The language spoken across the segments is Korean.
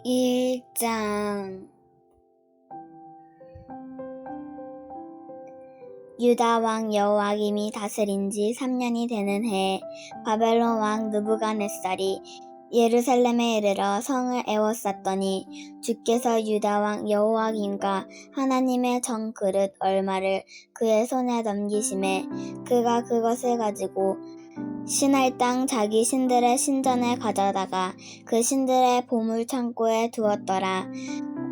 1장 유다 왕 여호야김이 다스린 지 3년이 되는 해에 바벨론 왕 느부갓네살이 예루살렘에 이르러 성을 에워쌌더니 주께서 유다 왕 여호야김과 하나님의 정 그릇 얼마를 그의 손에 넘기심에 그가 그것을 가지고 신할 땅 자기 신들의 신전에 가져다가 그 신들의 보물 창고에 두었더라.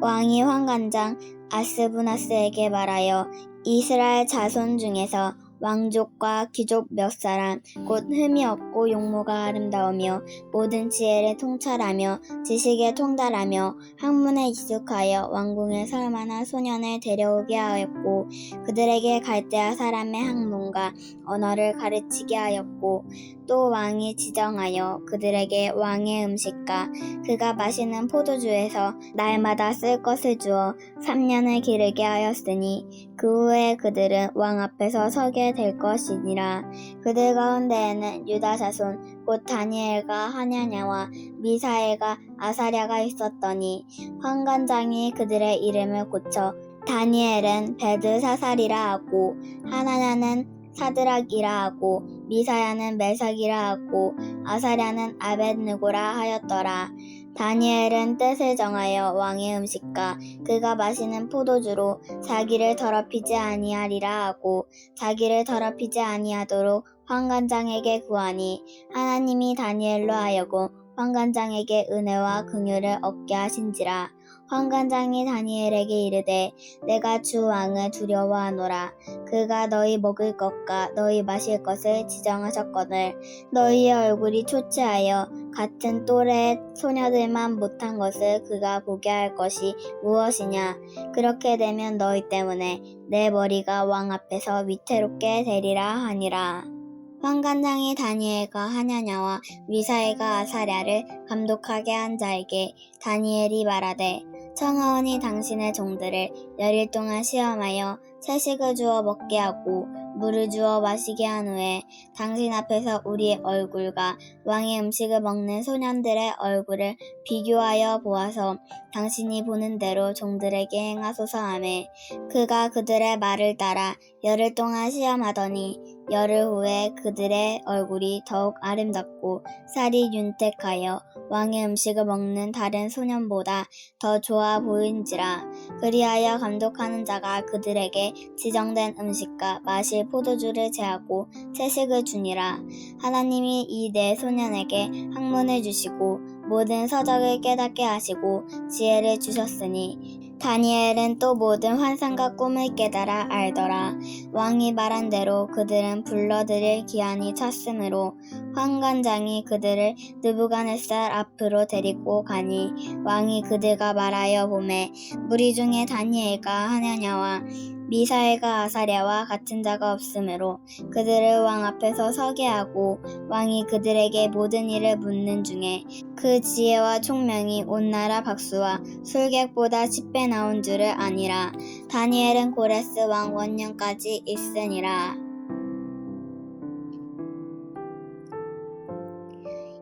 왕이 환관장 아스부나스에게 말하여 이스라엘 자손 중에서 왕족과 귀족 몇 사람 곧 흠이 없고 용모가 아름다우며 모든 지혜를 통찰하며 지식에 통달하며 학문에 익숙하여 왕궁에 설 만한 소년을 데려오게 하였고 그들에게 갈대아 사람의 학문과 언어를 가르치게 하였고 또 왕이 지정하여 그들에게 왕의 음식과 그가 마시는 포도주에서 날마다 쓸 것을 주어 3년을 기르게 하였으니 그 후에 그들은 왕 앞에서 서게 될 것이니라. 그들 가운데에는 유다 자손 곧 다니엘과 하냐냐와 미사엘과 아사랴가 있었더니 환관장이 그들의 이름을 고쳐 다니엘은 베드사살이라 하고 하나냐는 사드락이라 하고 미사야는 메삭이라 하고 아사랴는 아벳느고라 하였더라. 다니엘은 뜻을 정하여 왕의 음식과 그가 마시는 포도주로 자기를 더럽히지 아니하리라 하고 자기를 더럽히지 아니하도록 환관장에게 구하니 하나님이 다니엘로 하여금 환관장에게 은혜와 긍휼을 얻게 하신지라. 환관장이 다니엘에게 이르되 내가 주 왕을 두려워하노라. 그가 너희 먹을 것과 너희 마실 것을 지정하셨거늘 너희의 얼굴이 초췌하여 같은 또래의 소녀들만 못한 것을 그가 보게 할 것이 무엇이냐. 그렇게 되면 너희 때문에 내 머리가 왕 앞에서 위태롭게 되리라 하니라. 환관장이 다니엘과 하냐냐와 미사엘과 아사랴를 감독하게 한 자에게 다니엘이 말하되 청하오니 당신의 종들을 열일 동안 시험하여 채식을 주어 먹게 하고 물을 주어 마시게 한 후에 당신 앞에서 우리의 얼굴과 왕의 음식을 먹는 소년들의 얼굴을 비교하여 보아서 당신이 보는 대로 종들에게 행하소서 하매 그가 그들의 말을 따라 열흘 동안 시험하더니 열흘 후에 그들의 얼굴이 더욱 아름답고 살이 윤택하여 왕의 음식을 먹는 다른 소년보다 더 좋아 보인지라. 그리하여 감독하는 자가 그들에게 지정된 음식과 마실 포도주를 제하고 채식을 주니라. 하나님이 이 네 소년에게 학문을 주시고 모든 서적을 깨닫게 하시고 지혜를 주셨으니 다니엘은 또 모든 환상과 꿈을 깨달아 알더라. 왕이 말한 대로 그들은 불러들일 기한이 찼으므로 환관장이 그들을 느부갓네살 앞으로 데리고 가니 왕이 그들과 말하여 보매 무리 중에 다니엘과 하냐냐와 미사엘과 아사랴와 같은 자가 없으므로 그들을 왕 앞에서 서게 하고 왕이 그들에게 모든 일을 묻는 중에 그 지혜와 총명이 온 나라 박수와 술객보다 10배 나온 줄을 아니라. 다니엘은 고레스 왕 원년까지 있으니라.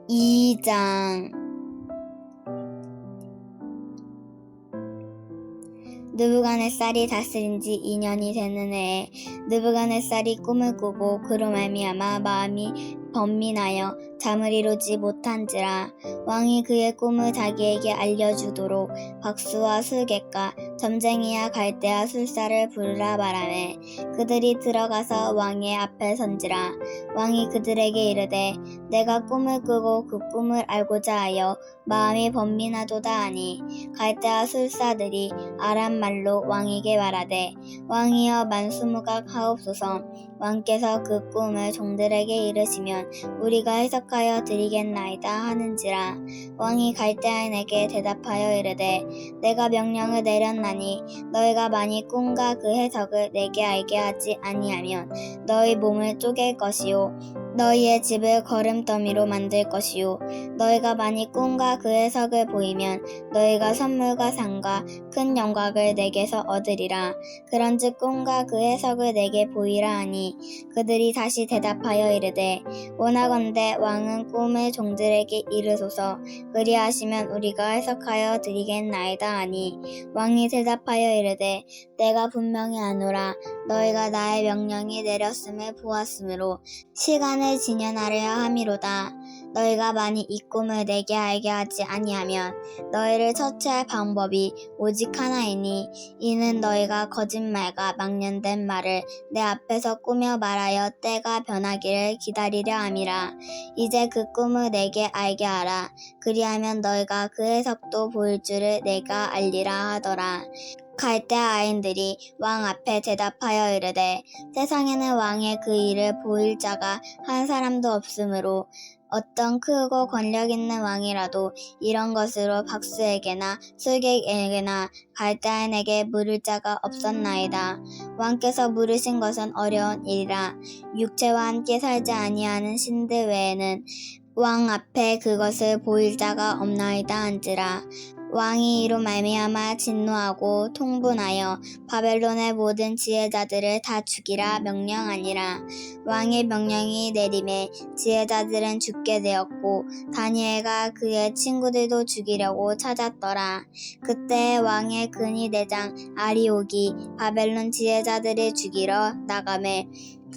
2장 느부갓네살이 다스린 지 2년이 되는 해에 느부갓네살이 꿈을 꾸고 그로 말미암아 마음이 번민하여 잠을 이루지 못한지라. 왕이 그의 꿈을 자기에게 알려주도록 박수와 술객과 점쟁이와 갈대아 술사를 부르라 말하매 그들이 들어가서 왕의 앞에 선지라. 왕이 그들에게 이르되 내가 꿈을 꾸고 그 꿈을 알고자 하여 마음이 번민하도다 하니 갈대아 술사들이 아람 말로 왕에게 말하되 왕이여 만수무각 하옵소서. 왕께서 그 꿈을 종들에게 이르시면 우리가 해석하여 드리겠나이다 하는지라. 왕이 갈대아인에게 대답하여 이르되 내가 명령을 내렸나니 너희가 만일 꿈과 그 해석을 내게 알게 하지 아니하면 너희 몸을 쪼갤 것이요 너희의 집을 걸음더미로 만들 것이요 너희가 만일 꿈과 그 해석을 보이면 너희가 선물과 상과 큰 영광을 내게서 얻으리라. 그런즉 꿈과 그 해석을 내게 보이라 하니 그들이 다시 대답하여 이르되 원하건대 왕은 꿈을 종들에게 이르소서. 그리하시면 우리가 해석하여 드리겠나이다 하니 왕이 대답하여 이르되 내가 분명히 아노라. 너희가 나의 명령이 내렸음을 보았으므로 시간을 지연하려 함이로다. 너희가 만일 이 꿈을 내게 알게 하지 아니하면 너희를 처치할 방법이 오직 하나이니 이는 너희가 거짓말과 망령된 말을 내 앞에서 꾸며 말하여 때가 변하기를 기다리려 함이라. 이제 그 꿈을 내게 알게 하라. 그리하면 너희가 그 해석도 보일 줄을 내가 알리라 하더라. 갈대아 아인들이 왕 앞에 대답하여 이르되 세상에는 왕의 그 일을 보일 자가 한 사람도 없으므로 어떤 크고 권력 있는 왕이라도 이런 것으로 박수에게나 술객에게나 갈대아인에게 물을 자가 없었나이다. 왕께서 물으신 것은 어려운 일이라. 육체와 함께 살지 아니하는 신들 외에는 왕 앞에 그것을 보일 자가 없나이다 한지라. 왕이 이로 말미암아 진노하고 통분하여 바벨론의 모든 지혜자들을 다 죽이라 명령하니라. 왕의 명령이 내림에 지혜자들은 죽게 되었고 다니엘과 그의 친구들도 죽이려고 찾았더라. 그때 왕의 근위 대장 아리옥이 바벨론 지혜자들을 죽이러 나가매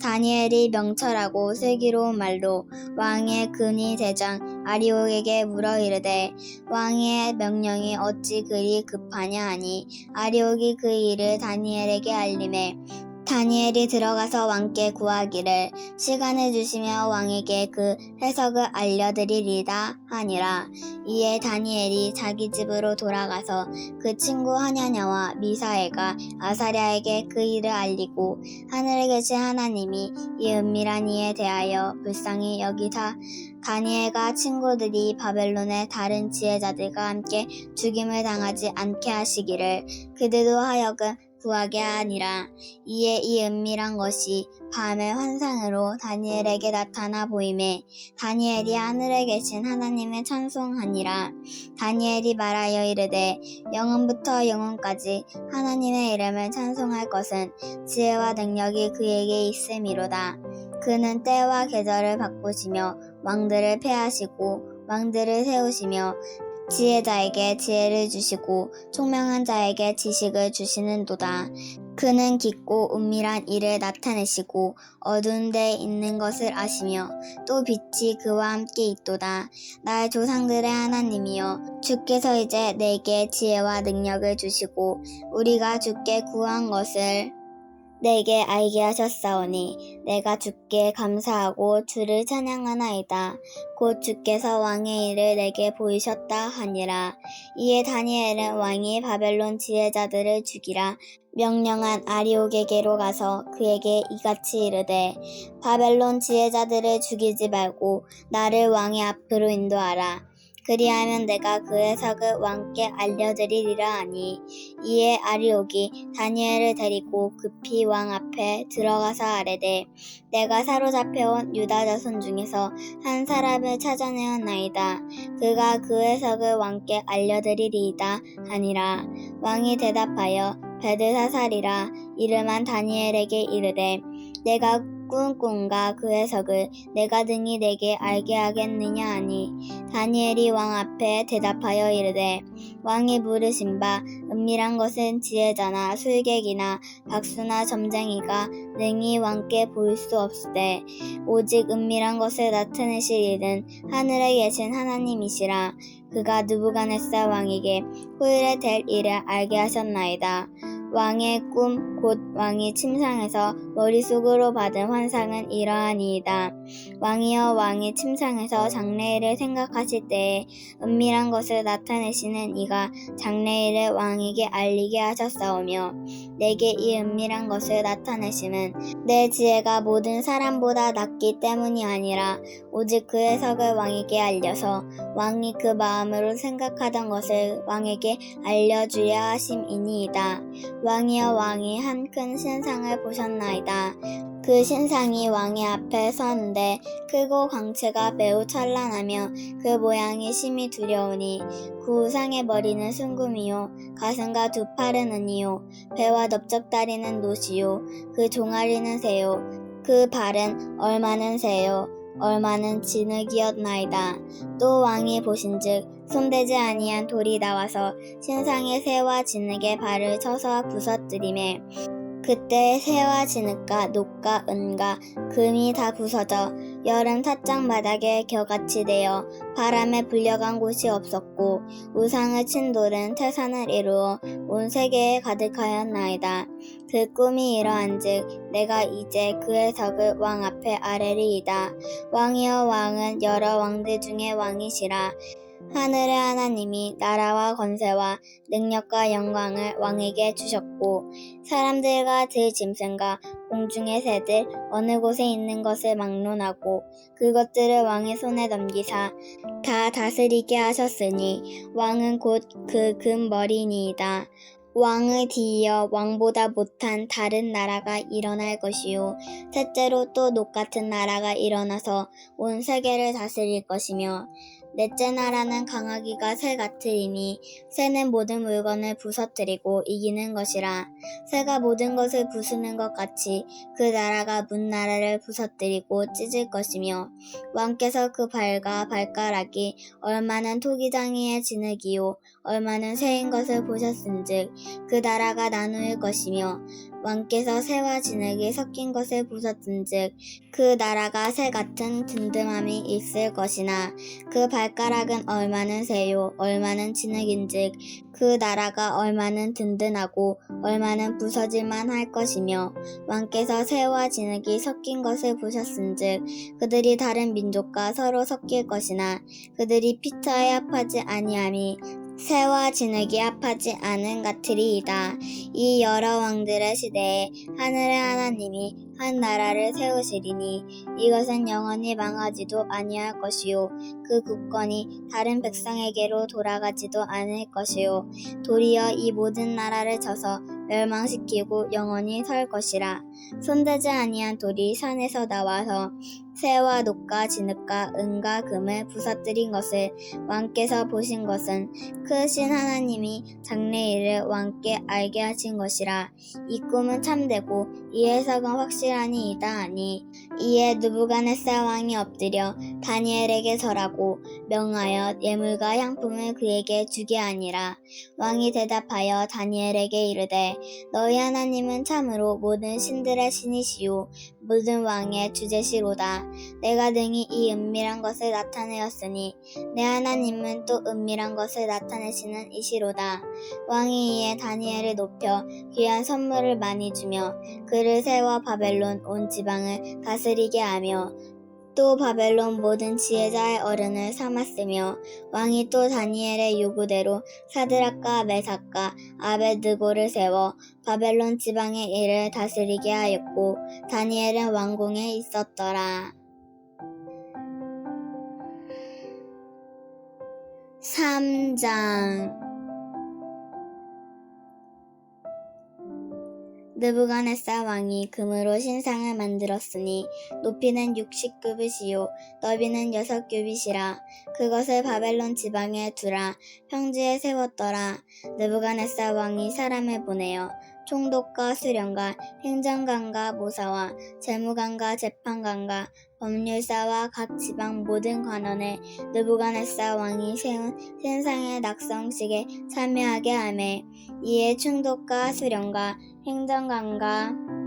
다니엘이 명철하고 슬기로운 말로 왕의 근위 대장 아리옥에게 물어 이르되 왕의 명령이 어찌 그리 급하냐 하니 아리옥이 그 일을 다니엘에게 알림해 다니엘이 들어가서 왕께 구하기를 시간을 주시며 왕에게 그 해석을 알려드리리다 하니라. 이에 다니엘이 자기 집으로 돌아가서 그 친구 하냐냐와 미사엘과 아사랴에게 그 일을 알리고 하늘에 계신 하나님이 이 은밀한 일에 대하여 불쌍히 여기사 다니엘과 친구들이 바벨론의 다른 지혜자들과 함께 죽임을 당하지 않게 하시기를 그들도 하여금 구하게 하니라. 이에 이 은밀한 것이 밤의 환상으로 다니엘에게 나타나 보이매 다니엘이 하늘에 계신 하나님을 찬송하니라. 다니엘이 말하여 이르되 영원부터 영원까지 하나님의 이름을 찬송할 것은 지혜와 능력이 그에게 있음이로다. 그는 때와 계절을 바꾸시며 왕들을 패하시고 왕들을 세우시며 지혜자에게 지혜를 주시고 총명한 자에게 지식을 주시는도다. 그는 깊고 은밀한 일을 나타내시고 어두운 데에 있는 것을 아시며 또 빛이 그와 함께 있도다. 나의 조상들의 하나님이여 주께서 이제 내게 지혜와 능력을 주시고 우리가 주께 구한 것을 내게 알게 하셨사오니 내가 주께 감사하고 주를 찬양하나이다. 곧 주께서 왕의 일을 내게 보이셨다 하니라. 이에 다니엘은 왕이 바벨론 지혜자들을 죽이라 명령한 아리옥에게로 가서 그에게 이같이 이르되 바벨론 지혜자들을 죽이지 말고 나를 왕의 앞으로 인도하라. 그리하면 내가 그 해석을 왕께 알려드리리라 하니 이에 아리옥이 다니엘을 데리고 급히 왕 앞에 들어가서 아뢰되 내가 사로잡혀온 유다 자손 중에서 한 사람을 찾아내었나이다. 그가 그 해석을 왕께 알려드리리이다 하니라. 왕이 대답하여 벨드사살이라 이름한 다니엘에게 이르되 내가 꾼 꿈과 그 해석을 내가 등이 내게 알게 하겠느냐 하니 다니엘이 왕 앞에 대답하여 이르되 왕이 물으신 바 은밀한 것은 지혜자나 술객이나 박수나 점쟁이가 능히 왕께 보일 수 없으되 오직 은밀한 것을 나타내실 일은 하늘에 계신 하나님이시라. 그가 느부갓네살 왕에게 후일에 될 일을 알게 하셨나이다. 왕의 꿈 곧 왕이 침상에서 머릿속으로 받은 환상은 이러하니이다. 왕이여 왕이 침상에서 장래일을 생각하실 때에 은밀한 것을 나타내시는 이가 장래일을 왕에게 알리게 하셨사오며 내게 이 은밀한 것을 나타내심은 내 지혜가 모든 사람보다 낫기 때문이 아니라 오직 그 해석을 왕에게 알려서 왕이 그 마음으로 생각하던 것을 왕에게 알려주려 하심이니이다. 왕이여 왕이 한 큰 신상을 보셨나이다. 그 신상이 왕의 앞에 서는데 크고 광채가 매우 찬란하며 그 모양이 심히 두려우니 그 우상의 머리는 순금이요 가슴과 두 팔은 은이요 배와 넓적다리는 노시요 그 종아리는 새요 그 발은 얼마는 새요 얼마는 진흙이었나이다. 또 왕이 보신즉 손대지 아니한 돌이 나와서 신상의 새와 진흙의 발을 쳐서 부서뜨리매 그때 새와 진흙과 녹과 은과 금이 다 부서져 여름 찻장 바닥에 겨같이 되어 바람에 불려간 곳이 없었고 우상을 친 돌은 태산을 이루어 온 세계에 가득하였나이다. 그 꿈이 이러한즉 내가 이제 그 해석을 왕 앞에 아뢰리이다. 왕이여 왕은 여러 왕들 중에 왕이시라. 하늘의 하나님이 나라와 권세와 능력과 영광을 왕에게 주셨고 사람들과 들짐승과 공중의 새들 어느 곳에 있는 것을 막론하고 그것들을 왕의 손에 넘기사 다 다스리게 하셨으니 왕은 곧 그 금머리니이다. 왕을 뒤이어 왕보다 못한 다른 나라가 일어날 것이요 셋째로 또 녹같은 나라가 일어나서 온 세계를 다스릴 것이며 넷째 나라는 강하기가 새 같으리니 새는 모든 물건을 부서뜨리고 이기는 것이라. 새가 모든 것을 부수는 것 같이 그 나라가 문 나라를 부서뜨리고 찢을 것이며 왕께서 그 발과 발가락이 얼마는 토기장이의 진흙이요 얼마는 새인 것을 보셨은즉 그 나라가 나누일 것이며 왕께서 새와 진흙이 섞인 것을 보셨은즉 그 나라가 새 같은 든든함이 있을 것이나 그 발가락은 얼마는 새요 얼마는 진흙인즉 그 나라가 얼마는 든든하고 얼마는 부서질만 할 것이며 왕께서 새와 진흙이 섞인 것을 보셨은즉 그들이 다른 민족과 서로 섞일 것이나 그들이 피차에 합하지 아니함이 새와 진흙이 합하지 않은 같으리이다. 이 여러 왕들의 시대에 하늘의 하나님이 한 나라를 세우시리니 이것은 영원히 망하지도 아니할 것이요 그 국권이 다른 백성에게로 돌아가지도 않을 것이요 도리어 이 모든 나라를 쳐서 멸망시키고 영원히 설 것이라. 손대지 아니한 돌이 산에서 나와서 새와 녹과 진흙과 은과 금을 부서뜨린 것을 왕께서 보신 것은 크신 하나님이 장래일을 왕께 알게 하신 것이라. 이 꿈은 참되고 이 해석은 확실하니이다 하니 이에 느부갓네살 왕이 엎드려 다니엘에게 절하고 명하여 예물과 향품을 그에게 주게 하니라. 왕이 대답하여 다니엘에게 이르되 너희 하나님은 참으로 모든 신들의 신이시요 모든 왕의 주제시로다. 내가 능히 이 은밀한 것을 나타내었으니 내 하나님은 또 은밀한 것을 나타내시는 이시로다. 왕이 이에 다니엘을 높여 귀한 선물을 많이 주며 그를 새와 바벨론 온 지방을 다스리게 하며 또 바벨론 모든 지혜자의 어른을 삼았으며 왕이 또 다니엘의 요구대로 사드락과 메삭과 아벳느고를 세워 바벨론 지방의 일을 다스리게 하였고 다니엘은 왕궁에 있었더라. 3장 느부갓네살 왕이 금으로 신상을 만들었으니 높이는 60규빗이요 너비는 6규빗이라. 그것을 바벨론 지방에 두라. 평지에 세웠더라. 느부갓네살 왕이 사람을 보내어 총독과 수령과 행정관과 모사와 재무관과 재판관과 법률사와 각 지방 모든 관원을 느부갓네살 왕이 세운 신상의 낙성식에 참여하게 하매 이에 총독과 수령과 행정관과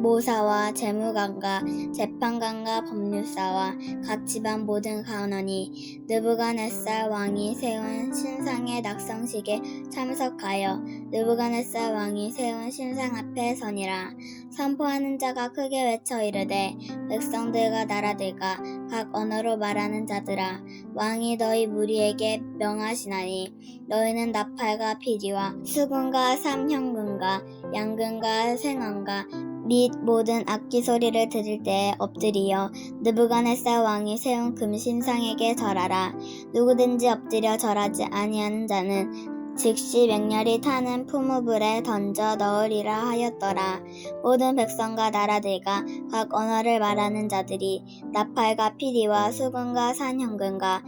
모사와 재무관과 재판관과 법률사와 각 지방 모든 관원이 느부갓네살 왕이 세운 신상의 낙성식에 참석하여 느부갓네살 왕이 세운 신상 앞에 서니라. 선포하는 자가 크게 외쳐 이르되 백성들과 나라들과 각 언어로 말하는 자들아 왕이 너희 무리에게 명하시나니 너희는 나팔과 피리와 수금과 삼형금과 양금과 생언과 및 모든 악기 소리를 들을 때에 엎드리어 느부갓네살 왕이 세운 금신상에게 절하라. 누구든지 엎드려 절하지 아니하는 자는 즉시 맹렬히 타는 풀무불에 던져 넣으리라 하였더라. 모든 백성과 나라들과 각 언어를 말하는 자들이 나팔과 피리와 수금과 산현금과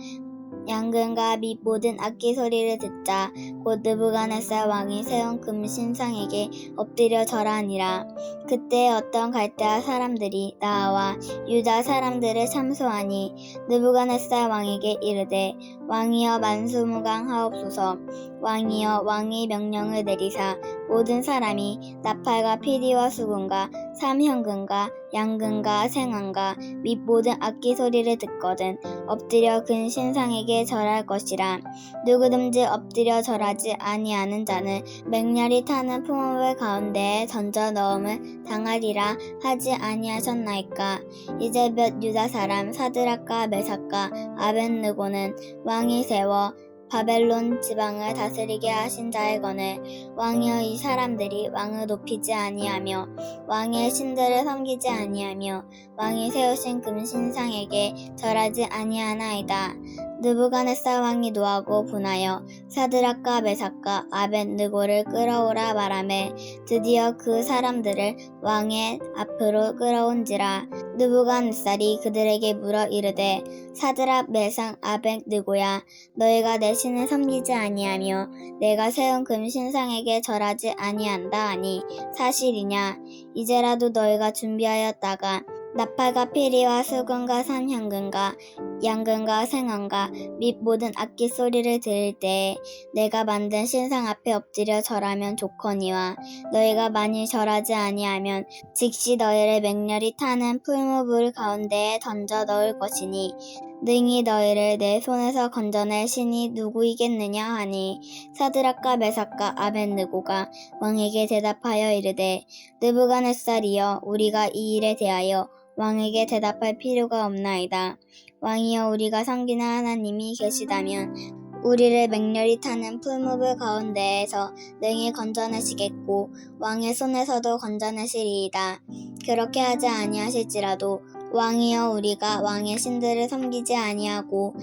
양금과 및 모든 악기 소리를 듣자 곧 느부갓네살 왕이 세운 금신상에게 엎드려 절하니라. 그때 어떤 갈대아 사람들이 나와 유다 사람들을 참소하니 느부갓네살 왕에게 이르되 왕이여 만수무강하옵소서. 왕이여 왕이 명령을 내리사 모든 사람이 나팔과 피리와 수금과 삼현금과 양금과 생안과 및 모든 악기 소리를 듣거든 엎드려 근 신상에게 절할 것이라. 누구든지 엎드려 절하지 아니하는 자는 맹렬히 타는 풀무불 가운데에 던져 넣음을 당하리라 하지 아니하셨나이까. 이제 몇 유다 사람 사드락과 메삭과 아벳느고는 왕이 세워 바벨론 지방을 다스리게 하신 자의 건을 왕이여 이 사람들이 왕을 높이지 아니하며 왕의 신들을 섬기지 아니하며 왕이 세우신 금신상에게 절하지 아니하나이다. 느부갓네살 왕이 노하고 분하여 사드락과 메삭과 아벳느고를 끌어오라 말하매 드디어 그 사람들을 왕의 앞으로 끌어온지라. 느부갓네살이 그들에게 물어 이르되 사드락 메삭 아벳느고야 너희가 내 신을 섬기지 아니하며 내가 세운 금신상에게 절하지 아니한다 하니 사실이냐. 이제라도 너희가 준비하였다가 나팔과 피리와 수금과 산현금과 양금과 생안과 및 모든 악기 소리를 들을 때에 내가 만든 신상 앞에 엎드려 절하면 좋거니와 너희가 만일 절하지 아니하면 즉시 너희를 맹렬히 타는 풀무불 가운데에 던져 넣을 것이니 능히 너희를 내 손에서 건져낼 신이 누구이겠느냐 하니 사드락과 메삭과 아벳느고가 왕에게 대답하여 이르되 느부갓네살이여 우리가 이 일에 대하여 왕에게 대답할 필요가 없나이다. 왕이여 우리가 섬기는 하나님이 계시다면 우리를 맹렬히 타는 풀무불 가운데에서 능히 건져내시겠고 왕의 손에서도 건져내시리이다. 그렇게 하지 아니하실지라도 왕이여 우리가 왕의 신들을 섬기지 아니하고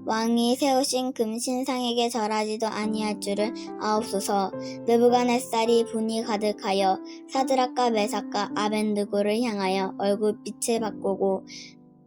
왕이 세우신 금신상에게 절하지도 아니할 줄을 아옵소서. 느부갓네살이 분이 가득하여 사드락과 메삭과 아벳느고를 향하여 얼굴빛을 바꾸고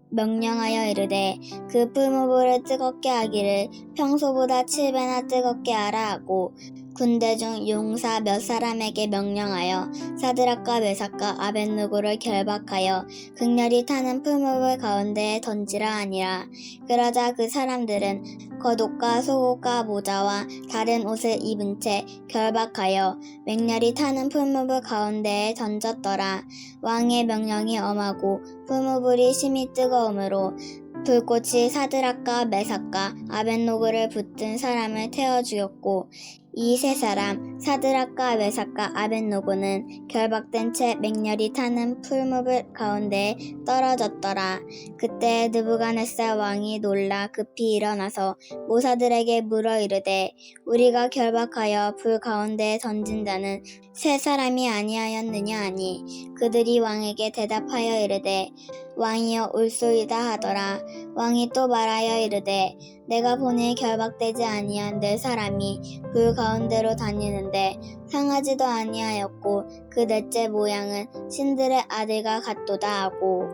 명령하여 이르되 그 풀무불을 뜨겁게 하기를 평소보다 7배나 뜨겁게 하라 하고 군대 중 용사 몇 사람에게 명령하여 사드락과 메삭과 아벳느고를 결박하여 극렬히 타는 풀무불 가운데에 던지라 하니라. 그러자 그 사람들은 겉옷과 속옷과 모자와 다른 옷을 입은 채 결박하여 맹렬히 타는 풀무불 가운데에 던졌더라. 왕의 명령이 엄하고 풀무불이 심히 뜨거우므로 불꽃이 사드락과 메삭과 아벳느고를 붙든 사람을 태워 죽였고 이 세 사람 사드락과 메삭과 아벳느고는 결박된 채 맹렬히 타는 풀무불 가운데에 떨어졌더라. 그때 느부갓네살 왕이 놀라 급히 일어나서 모사들에게 물어 이르되 우리가 결박하여 불 가운데에 던진 자는 세 사람이 아니하였느냐 하니 그들이 왕에게 대답하여 이르되 왕이여 올소이다 하더라. 왕이 또 말하여 이르되 내가 보니 결박되지 아니한 네 사람이 불 가운데로 다니는데 상하지도 아니하였고 그 넷째 모양은 신들의 아들과 같도다 하고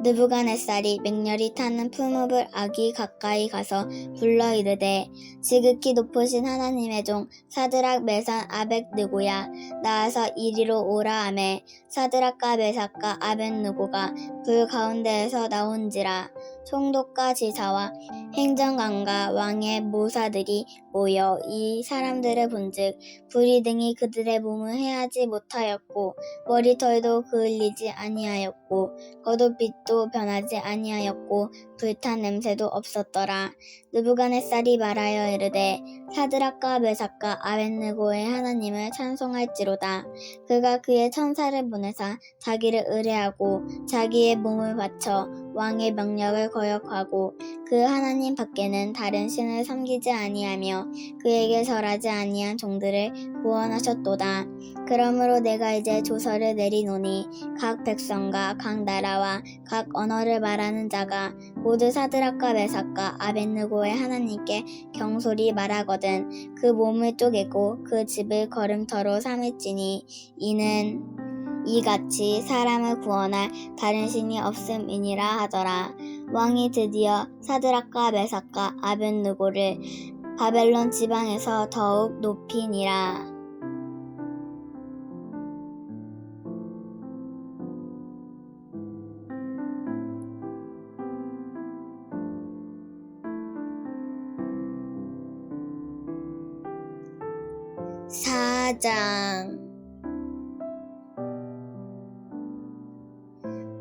느부갓네살이 맹렬히 타는 풀무불 아기 가까이 가서 불러 이르되 지극히 높으신 하나님의 종 사드락 메삭 아벳느고야 나와서 이리로 오라 하매 사드락과 메삭과 아벳느고가 불 가운데에서 나온지라. 총독과 지사와 행정관과 왕의 모사들이 모여 이 사람들을 본즉 불이 등이 그들의 몸을 해하지 못하였고 머리털도 그을리지 아니하였고 겉옷빛도 변하지 아니하였고 불탄 냄새도 없었더라. 느부갓네살이 말하여 이르되 사드락과 메삭과 아벳느고의 하나님을 찬송할지로다. 그가 그의 천사를 보내사 자기를 의뢰하고 자기의 몸을 바쳐 왕의 명령을 거역하고 그 하나님 밖에는 다른 신을 섬기지 아니하며 그에게 절하지 아니한 종들을 구원하셨도다. 그러므로 내가 이제 조서를 내리노니 각 백성과 각 나라와 각 언어를 말하는 자가 모두 사드락과 메삭과 아벳느고의 하나님께 경솔히 말하거든 그 몸을 쪼개고 그 집을 걸음터로 삼을지니 이는 이같이 사람을 구원할 다른 신이 없음이니라 하더라. 왕이 드디어 사드락과 메삭과 아벳느고를 바벨론 지방에서 더욱 높이니라. 사장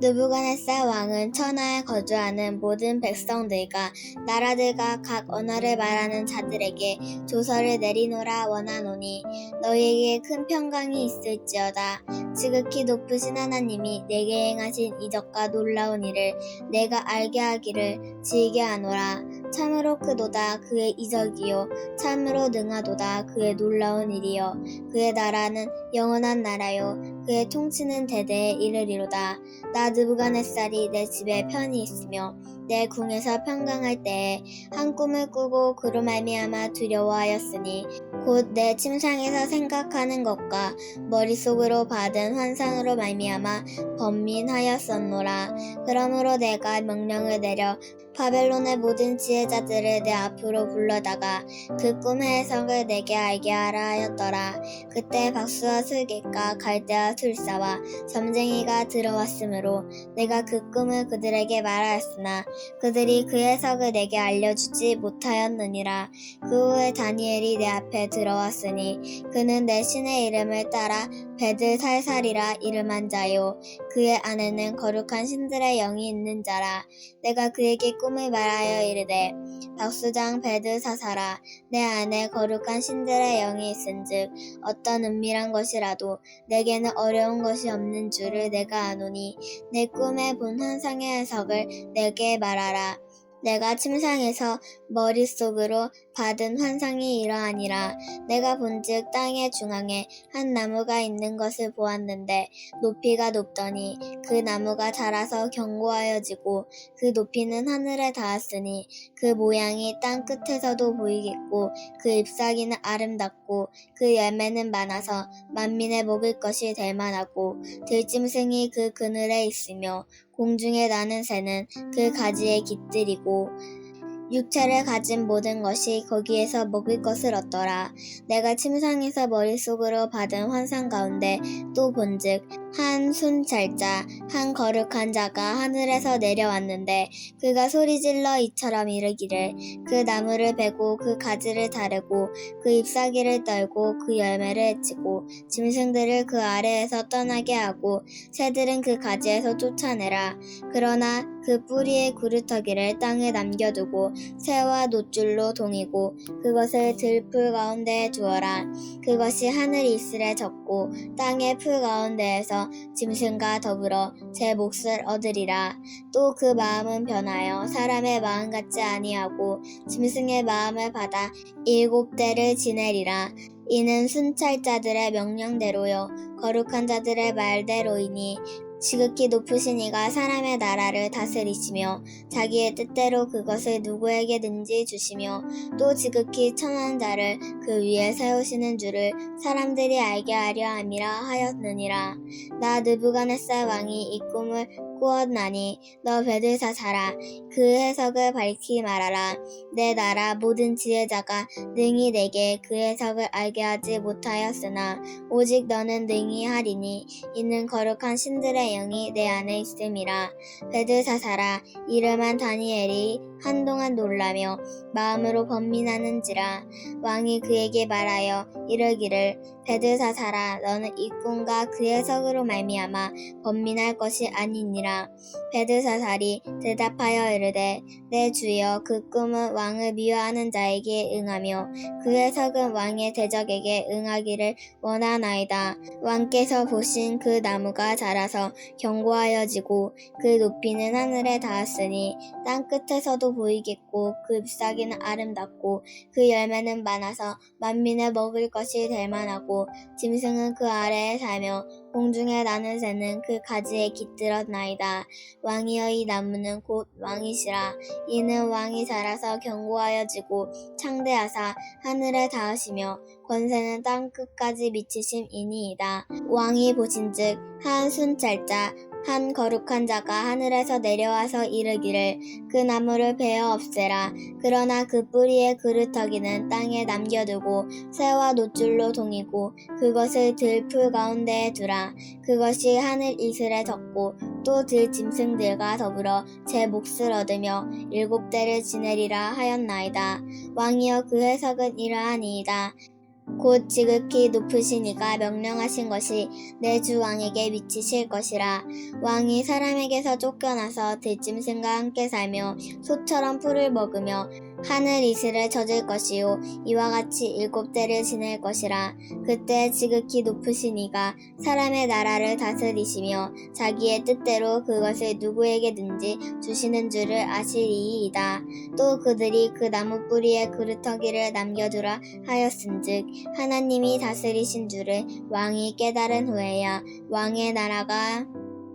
느부갓네살 왕은 천하에 거주하는 모든 백성들과 나라들과 각 언어를 말하는 자들에게 조서를 내리노라 원하노니 너희에게 큰 평강이 있을지어다. 지극히 높으신 하나님이 내게 행하신 이적과 놀라운 일을 내가 알게 하기를 지게 하노라. 참으로 크도다 그의 이적이요 참으로 능하도다 그의 놀라운 일이요 그의 나라는 영원한 나라요 그의 통치는 대대에 이르리로다. 나 느부갓네살이 내 집에 편히 있으며 내 궁에서 평강할 때에 한 꿈을 꾸고 그로 말미암아 두려워하였으니 곧 내 침상에서 생각하는 것과 머릿속으로 받은 환상으로 말미암아 번민하였었노라. 그러므로 내가 명령을 내려 바벨론의 모든 지혜자들을 내 앞으로 불러다가 그 꿈의 해석을 내게 알게 하라 하였더라. 그때 박수와 술객과 갈대와 술사와 점쟁이가 들어왔으므로 내가 그 꿈을 그들에게 말하였으나 그들이 그 해석을 내게 알려주지 못하였느니라. 그 후에 다니엘이 내 앞에 들어왔으니 그는 내 신의 이름을 따라 베드살살이라 이름한 자요 그의 안에는 거룩한 신들의 영이 있는 자라. 내가 그에게 꿈을 말하여 이르되 박수장 베드사살아 내 안에 거룩한 신들의 영이 있은즉 어떤 은밀한 것이라도 내게는 어려운 것이 없는 줄을 내가 아노니 내 꿈에 본 환상의 해석을 내게 말하라. 내가 침상에서 머릿속으로 받은 환상이 이러하니라. 내가 본즉 땅의 중앙에 한 나무가 있는 것을 보았는데 높이가 높더니 그 나무가 자라서 견고하여지고 그 높이는 하늘에 닿았으니 그 모양이 땅 끝에서도 보이겠고 그 잎사귀는 아름답고 그 열매는 많아서 만민의 먹을 것이 될 만하고 들짐승이 그 그늘에 있으며 공중에 나는 새는 그 가지에 깃들이고 육체를 가진 모든 것이 거기에서 먹을 것을 얻더라. 내가 침상에서 머릿속으로 받은 환상 가운데 또 본즉 한 순찰자 한 거룩한 자가 하늘에서 내려왔는데 그가 소리질러 이처럼 이르기를 그 나무를 베고 그 가지를 자르고 그 잎사귀를 떨고 그 열매를 해치고 짐승들을 그 아래에서 떠나게 하고 새들은 그 가지에서 쫓아내라. 그러나 그 뿌리의 구루터기를 땅에 남겨두고 새와 노줄로 동이고 그것을 들풀 가운데에 두어라. 그것이 하늘 이슬에 젖고 땅의 풀 가운데에서 짐승과 더불어 제 몫을 얻으리라. 또 그 마음은 변하여 사람의 마음 같지 아니하고 짐승의 마음을 받아 7대를 지내리라. 이는 순찰자들의 명령대로요 거룩한 자들의 말대로이니 지극히 높으신 이가 사람의 나라를 다스리시며 자기의 뜻대로 그것을 누구에게든지 주시며 또 지극히 천한 자를 그 위에 세우시는 줄을 사람들이 알게 하려 함이라 하였느니라. 나 느부갓네살 왕이 이 꿈을 꾸었나니 너 베드사살아 그 해석을 밝히 말하라. 내 나라 모든 지혜자가 능히 내게 그 해석을 알게 하지 못하였으나 오직 너는 능히 하리니 이는 거룩한 신들의 영이 내 안에 있음이라. 베드사살아 이름한 다니엘이 한동안 놀라며 마음으로 번민하는지라. 왕이 그에게 말하여 이르기를 벨드사살아 너는 이 꿈과 그 해석으로 말미암아 번민할 것이 아니니라. 벨드사살이 대답하여 이르되 내 주여 그 꿈은 왕을 미워하는 자에게 응하며 그 해석은 왕의 대적에게 응하기를 원하나이다. 왕께서 보신 그 나무가 자라서 견고하여지고 그 높이는 하늘에 닿았으니 땅 끝에서도 보이겠고 그 잎사귀는 아름답고 그 열매는 많아서 만민을 먹을 것이 될 만하고 짐승은 그 아래에 살며 공중에 나는 새는 그 가지에 깃들었나이다. 왕이여 이 나무는 곧 왕이시라. 이는 왕이 자라서 견고하여지고 창대하사 하늘에 닿으시며 권세는 땅 끝까지 미치심이니이다. 왕이 보신즉 한 순찰자 한 거룩한 자가 하늘에서 내려와서 이르기를 그 나무를 베어 없애라. 그러나 그 뿌리의 그루터기는 땅에 남겨두고 새와 노줄로 동이고 그것을 들풀 가운데에 두라. 그것이 하늘 이슬에 덮고 또 들 짐승들과 더불어 제 몫을 얻으며 7대를 지내리라 하였나이다. 왕이여 그 해석은 이러하니이다. 곧 지극히 높으신 이가 명령하신 것이 내 주 왕에게 미치실 것이라. 왕이 사람에게서 쫓겨나서 들짐승과 함께 살며 소처럼 풀을 먹으며 하늘 이슬을 젖을 것이요 이와 같이 7대를 지낼 것이라. 그때 지극히 높으신 이가 사람의 나라를 다스리시며 자기의 뜻대로 그것을 누구에게든지 주시는 줄을 아시리이다. 또 그들이 그 나무 뿌리에 그루터기를 남겨두라 하였은즉 하나님이 다스리신 줄을 왕이 깨달은 후에야 왕의 나라가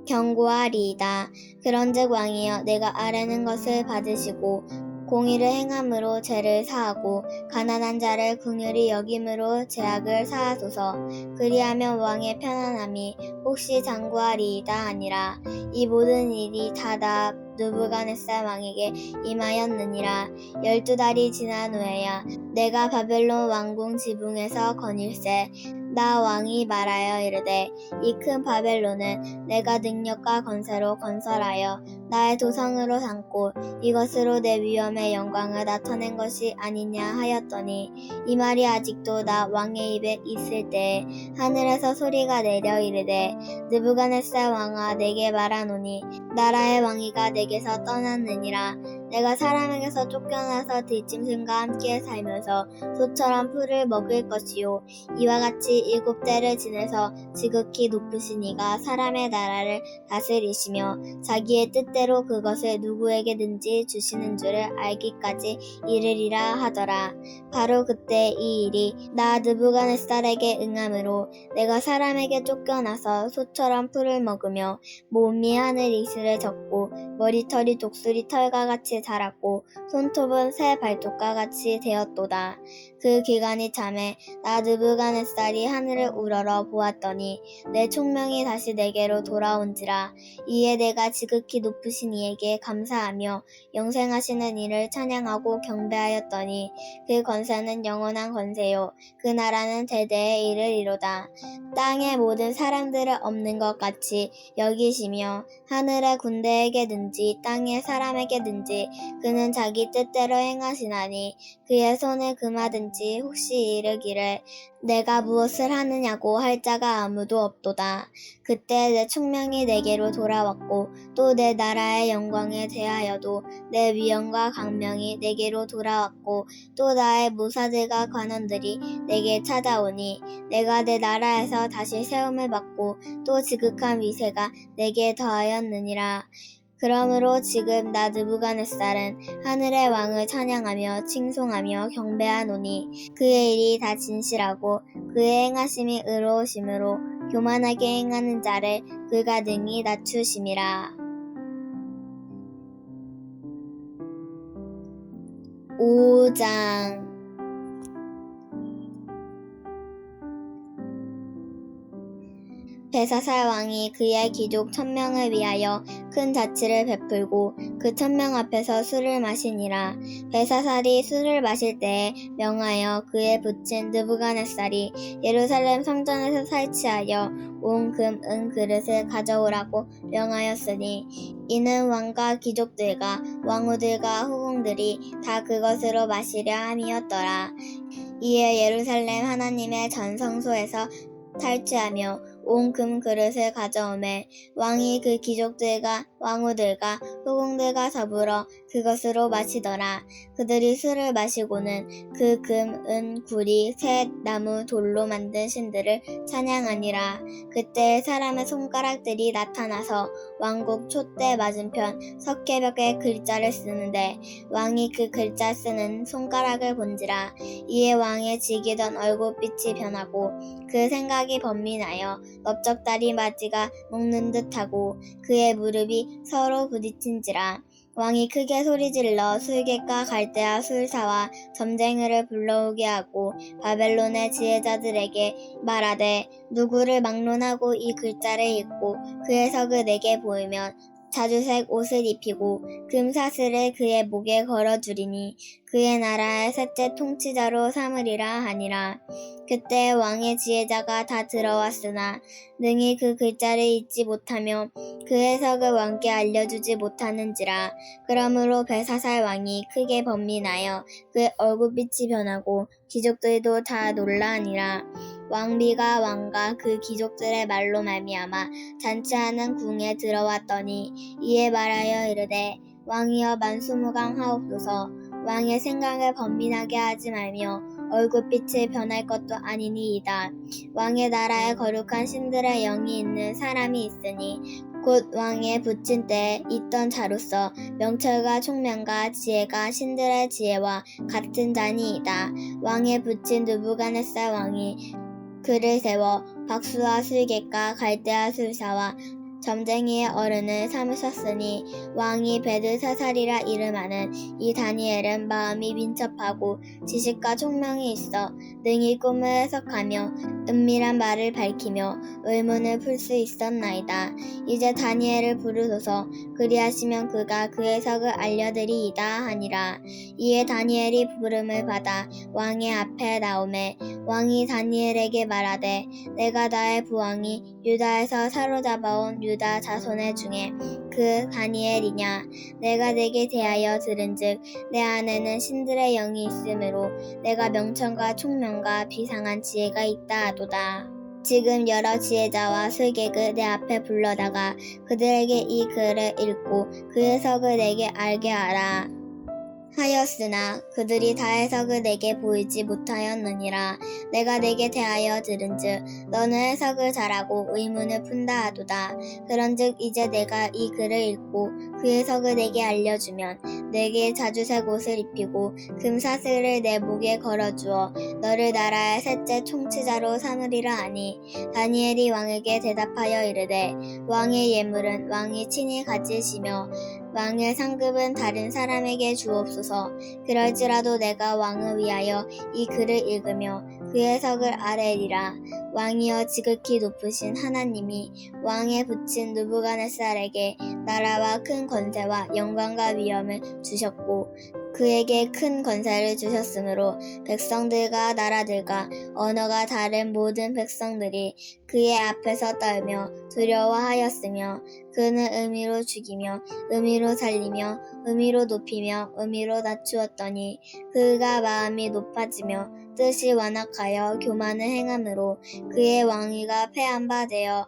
견고하리이다. 그런즉 왕이여 내가 아뢰는 것을 받으시고 공의를 행함으로 죄를 사하고 가난한 자를 긍휼히 여김으로 죄악을 사하소서. 그리하면 왕의 편안함이 혹시 장구하리이다 하니라. 이 모든 일이 다 느부갓네살 왕에게 임하였느니라. 12달이 지난 후에야 내가 바벨론 왕궁 지붕에서 거닐세. 나 왕이 말하여 이르되 이 큰 바벨론은 내가 능력과 권세로 건설하여 나의 도성으로 삼고 이것으로 내 위엄의 영광을 나타낸 것이 아니냐 하였더니 이 말이 아직도 나 왕의 입에 있을 때에 하늘에서 소리가 내려 이르되 느부갓네살 왕아 내게 말하노니 나라의 왕위가 내게서 떠났느니라. 내가 사람에게서 쫓겨나서 들짐승과 함께 살면서 소처럼 풀을 먹을 것이요 이와 같이 7대를 지내서 지극히 높으신 이가 사람의 나라를 다스리시며 자기의 뜻대로 그것을 누구에게든지 주시는 줄을 알기까지 이르리라 하더라. 바로 그때 이 일이 나 느부갓네살에게 응함으로 내가 사람에게 쫓겨나서 소처럼 풀을 먹으며 몸이 하늘 이슬을 젓고 머리털이 독수리 털과 같이 자랐고 손톱은 새 발톱과 같이 되었도다. 그 기간이 참에 나 느부갓네살이 하늘을 우러러 보았더니 내 총명이 다시 내게로 돌아온지라. 이에 내가 지극히 높으신 이에게 감사하며 영생하시는 이를 찬양하고 경배하였더니 그 권세는 영원한 권세요 그 나라는 대대에 이르리로다. 땅의 모든 사람들을 없는 것 같이 여기시며 하늘의 군대에게든지 땅의 사람에게든지 그는 자기 뜻대로 행하시나니 그의 손을 금하든지 혹시 이르기를 내가 무엇을 하느냐고 할 자가 아무도 없도다. 그때 내 총명이 내게로 돌아왔고 또 내 나라의 영광에 대하여도 내 위엄과 강명이 내게로 돌아왔고 또 나의 무사들과 관원들이 내게 찾아오니 내가 내 나라에서 다시 세움을 받고 또 지극한 위세가 내게 더하였느니라. 그러므로 지금 나 느부갓네살은 하늘의 왕을 찬양하며 칭송하며 경배하노니 그의 일이 다 진실하고 그의 행하심이 의로우심으로 교만하게 행하는 자를 그가 능히 낮추심이라. 5장 베사살 왕이 그의 귀족 1000명을 위하여 큰 자치를 베풀고 그 1000명 앞에서 술을 마시니라. 베사살이 술을 마실 때에 명하여 그의 부친 느부갓네살이 예루살렘 성전에서 살치하여 온 금, 은 그릇을 가져오라고 명하였으니 이는 왕과 귀족들과 왕후들과 후궁들이 다 그것으로 마시려 함이었더라. 이에 예루살렘 하나님의 전성소에서 탈취하며 온 금 그릇을 가져오매 왕이 그 귀족들과 왕후들과 후궁들과 더불어 그것으로 마시더라. 그들이 술을 마시고는 그 금, 은, 구리, 셋, 나무, 돌로 만든 신들을 찬양하니라. 그때 사람의 손가락들이 나타나서 왕국 촛대 맞은편 석회벽에 글자를 쓰는데 왕이 그 글자 쓰는 손가락을 본지라. 이에 왕의 지기던 얼굴빛이 변하고 그 생각이 번민하여 넓적다리 바지가 녹는 듯하고 그의 무릎이 서로 부딪힌지라. 왕이 크게 소리질러 술객과 갈대아 술사와 점쟁이를 불러오게 하고 바벨론의 지혜자들에게 말하되 누구를 막론하고 이 글자를 읽고 그 해석을 내게 보이면 자주색 옷을 입히고 금사슬을 그의 목에 걸어주리니 그의 나라의 셋째 통치자로 삼으리라 하니라. 그때 왕의 지혜자가 다 들어왔으나 능히 그 글자를 읽지 못하며 그 해석을 왕께 알려주지 못하는지라. 그러므로 벨사살 왕이 크게 번민하여 그의 얼굴빛이 변하고 귀족들도 다 놀라니라. 왕비가 왕과 그 귀족들의 말로 말미암아 잔치하는 궁에 들어왔더니 이에 말하여 이르되 왕이여 만수무강하옵소서. 왕의 생각을 번민하게 하지 말며 얼굴빛을 변할 것도 아니니이다. 왕의 나라에 거룩한 신들의 영이 있는 사람이 있으니 곧 왕의 부친 때에 있던 자로서 명철과 총명과 지혜가 신들의 지혜와 같은 자니이다. 왕의 부친 느부갓네살 왕이 그를 세워 박수와 술객과 갈대아 술사와 점쟁이의 어른을 삼으셨으니 왕이 베드사살이라 이름하는 이 다니엘은 마음이 민첩하고 지식과 총명이 있어 능히 꿈을 해석하며 은밀한 말을 밝히며 의문을 풀 수 있었나이다. 이제 다니엘을 부르소서. 그리하시면 그가 그 해석을 알려드리이다 하니라. 이에 다니엘이 부름을 받아 왕의 앞에 나오매 왕이 다니엘에게 말하되 내가 나의 부왕이 유다에서 사로잡아온 유다 자손의 중에 그 다니엘이냐. 내가 내게 대하여 들은즉 내 안에는 신들의 영이 있으므로 내가 명철과 총명과 비상한 지혜가 있다 하도다. 지금 여러 지혜자와 술객을 내 앞에 불러다가 그들에게 이 글을 읽고 그 해석을 내게 알게 하라 하였으나 그들이 다 해석을 내게 보이지 못하였느니라. 내가 내게 대하여 들은즉 너는 해석을 잘하고 의문을 푼다 하도다. 그런즉 이제 내가 이 글을 읽고 그 해석을 내게 알려주면 내게 자주색 옷을 입히고 금사슬을 내 목에 걸어주어 너를 나라의 셋째 총치자로 삼으리라 하니 다니엘이 왕에게 대답하여 이르되 왕의 예물은 왕이 친히 가지시며 왕의 상급은 다른 사람에게 주옵소서. 그럴지라도 내가 왕을 위하여 이 글을 읽으며 그 해석을 아뢰리라. 왕이여 지극히 높으신 하나님이 왕의 부친 느부갓네살에게 나라와 큰 권세와 영광과 위엄을 주셨고 그에게 큰 권세를 주셨으므로 백성들과 나라들과 언어가 다른 모든 백성들이 그의 앞에서 떨며 두려워하였으며 그는 의미로 죽이며 의미로 살리며 의미로 높이며 의미로 낮추었더니 그가 마음이 높아지며 뜻이 완악하여 교만을 행함으로 그의 왕위가 패한 바 되어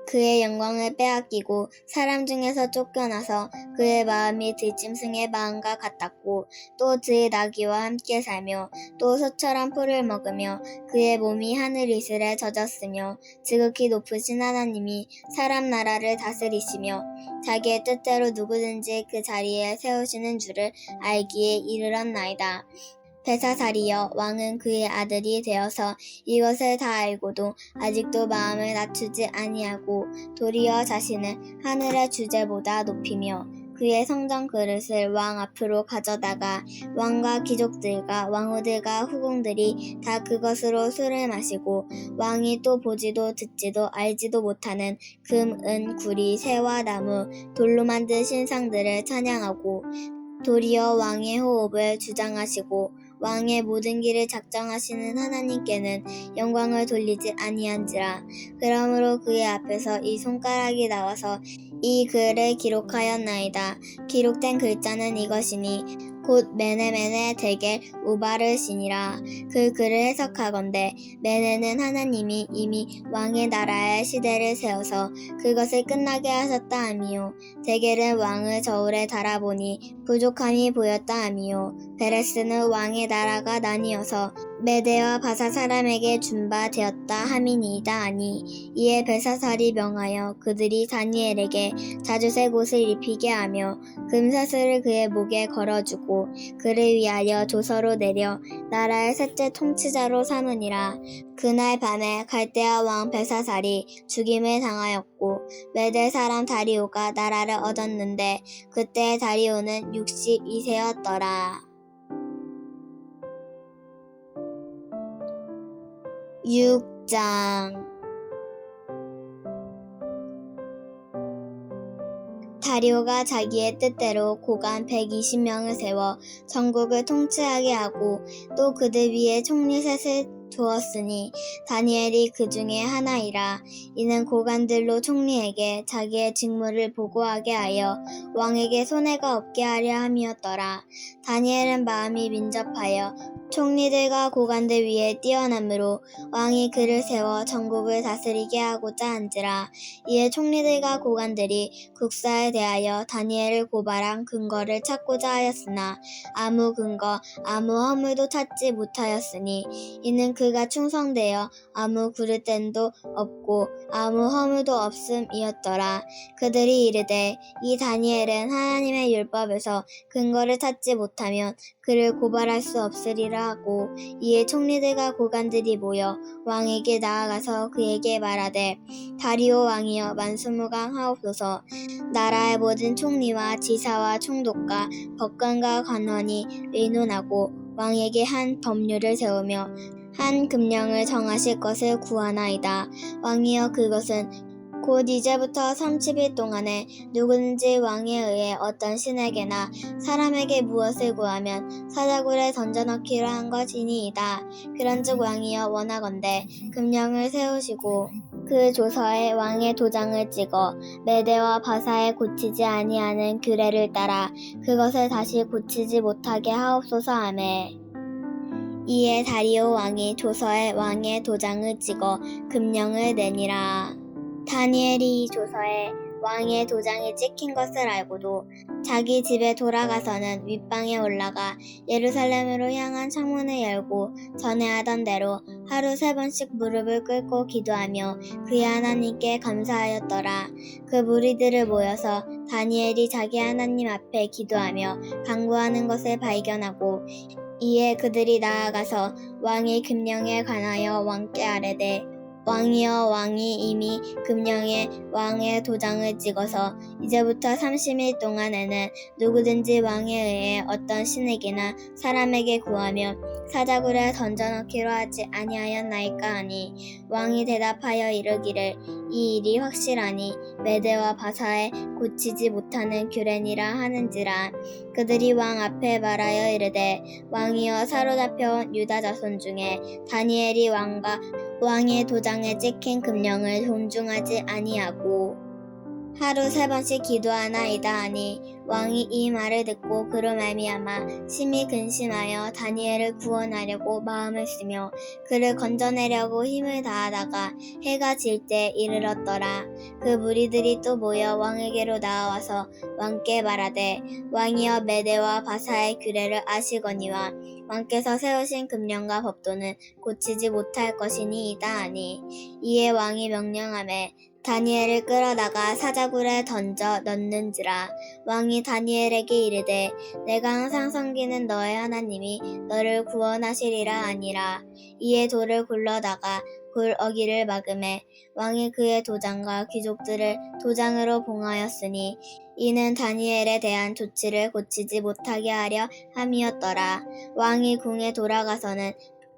그의 영광을 빼앗기고 사람 중에서 쫓겨나서 그의 마음이 들짐승의 마음과 같았고 또 들나귀와 함께 살며 또 소처럼 풀을 먹으며 그의 몸이 하늘 이슬에 젖었으며 지극히 높으신 하나님이 사람 나라를 다스리시며 자기의 뜻대로 누구든지 그 자리에 세우시는 줄을 알기에 이르렀나이다. 벨사살이여 왕은 그의 아들이 되어서 이것을 다 알고도 아직도 마음을 낮추지 아니하고 도리어 자신을 하늘의 주제보다 높이며 그의 성전 그릇을 왕 앞으로 가져다가 왕과 귀족들과 왕후들과 후궁들이 다 그것으로 술을 마시고 왕이 또 보지도 듣지도 알지도 못하는 금, 은, 구리, 새와 나무, 돌로 만든 신상들을 찬양하고 도리어 왕의 호흡을 주장하시고 왕의 모든 길을 작정하시는 하나님께는 영광을 돌리지 아니한지라. 그러므로 그의 앞에서 이 손가락이 나와서 이 글을 기록하였나이다. 기록된 글자는 이것이니 곧 메네메네 데겔 우바르시니라. 그 글을 해석하건대 메네는 하나님이 이미 왕의 나라의 시대를 세워서 그것을 끝나게 하셨다 하미요. 데겔은 왕을 저울에 달아보니 부족함이 보였다 하미요. 베레스는 왕의 나라가 나뉘어서 메대와 바사 사람에게 준 바 되었다 함이니이다 하니. 이에 벨사살이 명하여 그들이 다니엘에게 자주색 옷을 입히게 하며 금사슬을 그의 목에 걸어주고 그를 위하여 조서로 내려 나라의 셋째 통치자로 삼으니라. 그날 밤에 갈대아 왕 벨사살이 죽임을 당하였고 메대 사람 다리오가 나라를 얻었는데 그때 다리오는 62세였더라. 6장. 다리오가 자기의 뜻대로 고관 120명을 세워 전국을 통치하게 하고 또 그들 위에 총리 셋을 두었으니 다니엘이 그 중에 하나이라. 이는 고관들로 총리에게 자기의 직무를 보고하게 하여 왕에게 손해가 없게 하려 함이었더라. 다니엘은 마음이 민첩하여 총리들과 고관들 위에 뛰어남으로 왕이 그를 세워 전국을 다스리게 하고자 한지라. 이에 총리들과 고관들이 국사에 대하여 다니엘을 고발한 근거를 찾고자 하였으나 아무 근거 아무 허물도 찾지 못하였으니 이는 그가 충성되어 아무 구르됨도 없고 아무 허물도 없음이었더라. 그들이 이르되 이 다니엘은 하나님의 율법에서 근거를 찾지 못하면 그를 고발할 수 없으리라 하고 이에 총리들과 고관들이 모여 왕에게 나아가서 그에게 말하되 다리오 왕이여 만수무강하옵소서. 나라의 모든 총리와 지사와 총독과 법관과 관원이 의논하고 왕에게 한 법률을 세우며 한 금령을 정하실 것을 구하나이다. 왕이여 그것은 곧 이제부터 30일 동안에 누구든지 왕에 의해 어떤 신에게나 사람에게 무엇을 구하면 사자굴에 던져넣기로 한 것이니이다. 그런즉 왕이여 원하건대 금령을 세우시고 그 조서에 왕의 도장을 찍어 메대와 바사에 고치지 아니하는 규례를 따라 그것을 다시 고치지 못하게 하옵소서 하매. 이에 다리오 왕이 조서에 왕의 도장을 찍어 금령을 내니라. 다니엘이 이 조서에 왕의 도장이 찍힌 것을 알고도 자기 집에 돌아가서는 윗방에 올라가 예루살렘으로 향한 창문을 열고 전에 하던 대로 하루 3번씩 무릎을 꿇고 기도하며 그의 하나님께 감사하였더라. 그 무리들을 모여서 다니엘이 자기 하나님 앞에 기도하며 간구하는 것을 발견하고 이에 그들이 나아가서 왕의 금령에 관하여 왕께 아뢰되 왕이여 왕이 이미 금령에 왕의 도장을 찍어서 이제부터 30일 동안에는 누구든지 왕에 의해 어떤 신에게나 사람에게 구하며 사자굴에 던져넣기로 하지 아니하였나이까 하니 왕이 대답하여 이르기를 이 일이 확실하니 메대와 바사에 고치지 못하는 규례니라 하는지라. 그들이 왕 앞에 말하여 이르되 왕이여 사로잡혀온 유다 자손 중에 다니엘이 왕과 왕의 도장에 찍힌 금령을 존중하지 아니하고 하루 3번씩 기도하나이다 하니 왕이 이 말을 듣고 그로 말미암아 심히 근심하여 다니엘을 구원하려고 마음을 쓰며 그를 건져내려고 힘을 다하다가 해가 질 때 이르렀더라. 그 무리들이 또 모여 왕에게로 나와서 왕께 말하되 왕이여 메대와 바사의 규례를 아시거니와 왕께서 세우신 금령과 법도는 고치지 못할 것이니이다 하니 이에 왕이 명령하매 다니엘을 끌어다가 사자굴에 던져 넣는지라. 왕이 다니엘에게 이르되 내가 항상 섬기는 너의 하나님이 너를 구원하시리라 하니라. 이에 돌을 굴러다가 굴 어기를 막음에 왕이 그의 도장과 귀족들을 도장으로 봉하였으니 이는 다니엘에 대한 조치를 고치지 못하게 하려 함이었더라. 왕이 궁에 돌아가서는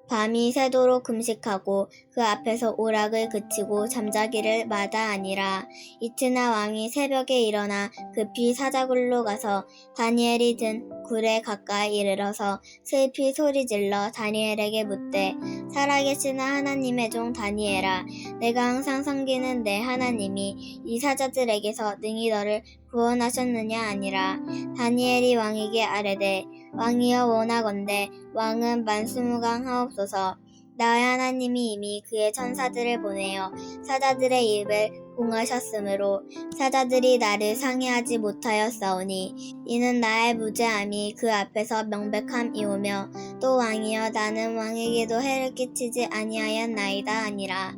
밤이 새도록 금식하고 그 앞에서 오락을 그치고 잠자기를 마다하니라. 이튿날 왕이 새벽에 일어나 급히 사자굴로 가서 다니엘이 든 굴에 가까이 이르러서 슬피 소리질러 다니엘에게 묻되 살아계시는 하나님의 종 다니엘아, 내가 항상 섬기는 내 하나님이 이 사자들에게서 능히 너를 구원하셨느냐 아니라. 다니엘이 왕에게 아뢰되 왕이여 원하건대 왕은 만수무강하옵소서. 나의 하나님이 이미 그의 천사들을 보내어 사자들의 입을 봉하셨으므로 사자들이 나를 상해하지 못하였사오니 이는 나의 무죄함이 그 앞에서 명백함이오며 또 왕이여 나는 왕에게도 해를 끼치지 아니하였나이다 아니라.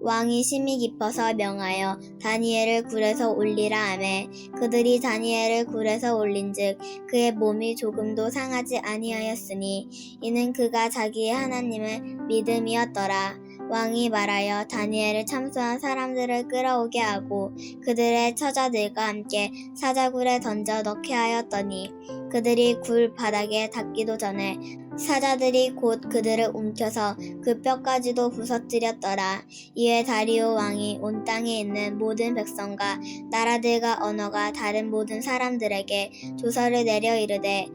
왕이 심히 기뻐서 명하여 다니엘을 굴에서 올리라 하매 그들이 다니엘을 굴에서 올린즉 그의 몸이 조금도 상하지 아니하였으니 이는 그가 자기의 하나님을 믿음이었더라. 왕이 말하여 다니엘을 참수한 사람들을 끌어오게 하고 그들의 처자들과 함께 사자굴에 던져 넣게 하였더니 그들이 굴 바닥에 닿기도 전에 사자들이 곧 그들을 움켜서 그 뼈까지도 부서뜨렸더라. 이에 다리오 왕이 온 땅에 있는 모든 백성과 나라들과 언어가 다른 모든 사람들에게 조서를 내려 이르되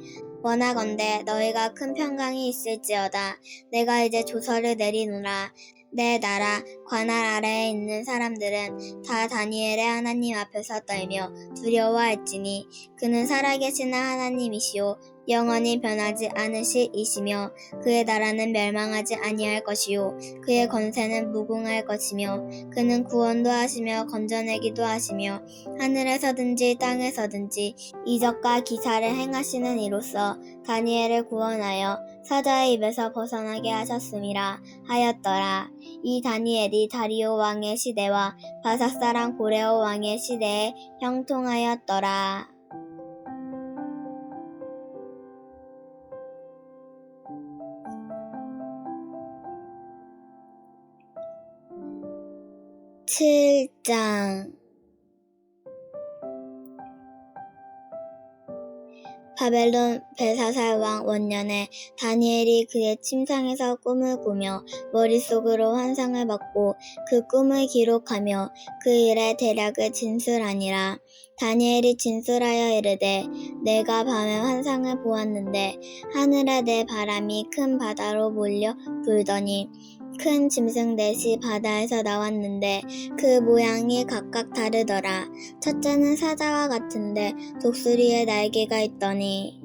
원하건대 너희가 큰 평강이 있을지어다. 내가 이제 조서를 내리노라. 내 나라 관할 아래에 있는 사람들은 다 다니엘의 하나님 앞에서 떨며 두려워할지니 그는 살아계시는 하나님이시오 영원히 변하지 않으시이시며 그의 나라는 멸망하지 아니할 것이요 그의 권세는 무궁할 것이며 그는 구원도 하시며 건져내기도 하시며 하늘에서든지 땅에서든지 이적과 기사를 행하시는 이로써 다니엘을 구원하여 사자의 입에서 벗어나게 하셨음이라 하였더라. 이 다니엘이 다리오 왕의 시대와 바사사랑 고레오 왕의 시대에 형통하였더라. (7장) 바벨론 벨사살 왕 원년에 다니엘이 그의 침상에서 꿈을 꾸며 머릿속으로 환상을 받고 그 꿈을 기록하며 그 일의 대략을 진술하니라. 다니엘이 진술하여 이르되 내가 밤에 환상을 보았는데 하늘에 내 바람이 큰 바다로 몰려 불더니 큰 짐승 넷이 바다에서 나왔는데 그 모양이 각각 다르더라. 첫째는 사자와 같은데 독수리의 날개가 있더니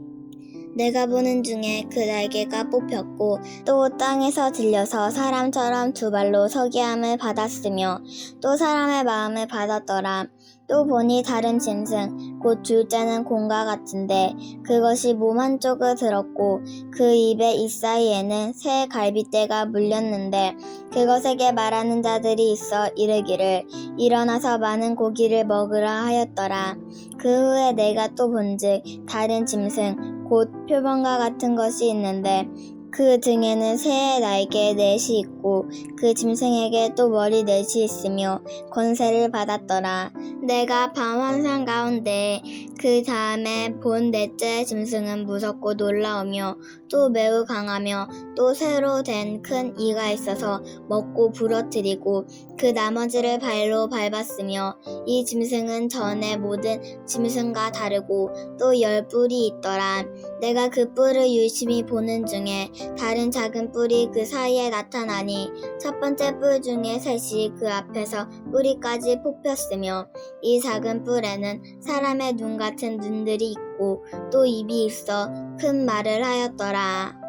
내가 보는 중에 그 날개가 뽑혔고 또 땅에서 들려서 사람처럼 두 발로 서게 함을 받았으며 또 사람의 마음을 받았더라. 또 보니 다른 짐승 곧 둘째는 곰과 같은데 그것이 몸 한쪽을 들었고 그 입의 이사이에는 새 갈빗대가 물렸는데 그것에게 말하는 자들이 있어 이르기를 일어나서 많은 고기를 먹으라 하였더라. 그 후에 내가 또 본즉 다른 짐승 곧 표범과 같은 것이 있는데 그 등에는 새의 날개 넷이 있고 그 짐승에게 또 머리 넷이 있으며 권세를 받았더라. 내가 밤 환상 가운데 그 다음에 본 넷째 짐승은 무섭고 놀라우며 또 매우 강하며 또 새로 된 큰 이가 있어서 먹고 부러뜨리고 그 나머지를 발로 밟았으며 이 짐승은 전에 모든 짐승과 다르고 또 10뿔이 있더라. 내가 그 뿔을 유심히 보는 중에 다른 작은 뿔이 그 사이에 나타나니 첫 번째 뿔 중에 셋이 그 앞에서 뿌리까지 뽑혔으며 이 작은 뿔에는 사람의 눈 같은 눈들이 있고 또 입이 있어 큰 말을 하였더라.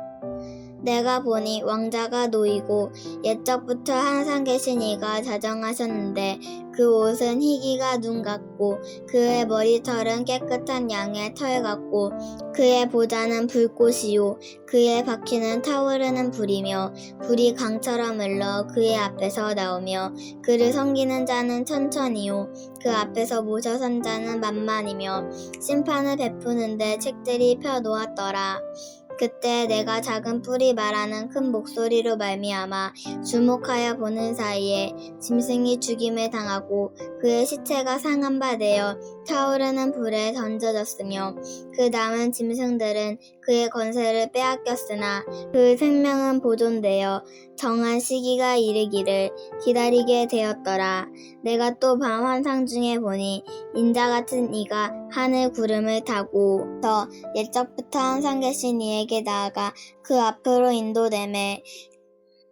내가 보니 왕자가 놓이고 옛적부터 항상 계신 이가 자정하셨는데 그 옷은 희기가 눈 같고 그의 머리털은 깨끗한 양의 털 같고 그의 보좌는 불꽃이요 그의 바퀴는 타오르는 불이며 불이 강처럼 흘러 그의 앞에서 나오며 그를 섬기는 자는 천천히요 그 앞에서 모셔 선 자는 만만이며 심판을 베푸는데 책들이 펴 놓았더라. 그때 내가 작은 뿔이 말하는 큰 목소리로 말미암아 주목하여 보는 사이에 짐승이 죽임을 당하고 그의 시체가 상한 바 되어 타오르는 불에 던져졌으며 그 남은 짐승들은 그의 권세를 빼앗겼으나 그 생명은 보존되어 정한 시기가 이르기를 기다리게 되었더라. 내가 또 밤 환상 중에 보니 인자 같은 이가 하늘 구름을 타고 서 옛적부터 항상 계신 이에게 나아가 그 앞으로 인도되매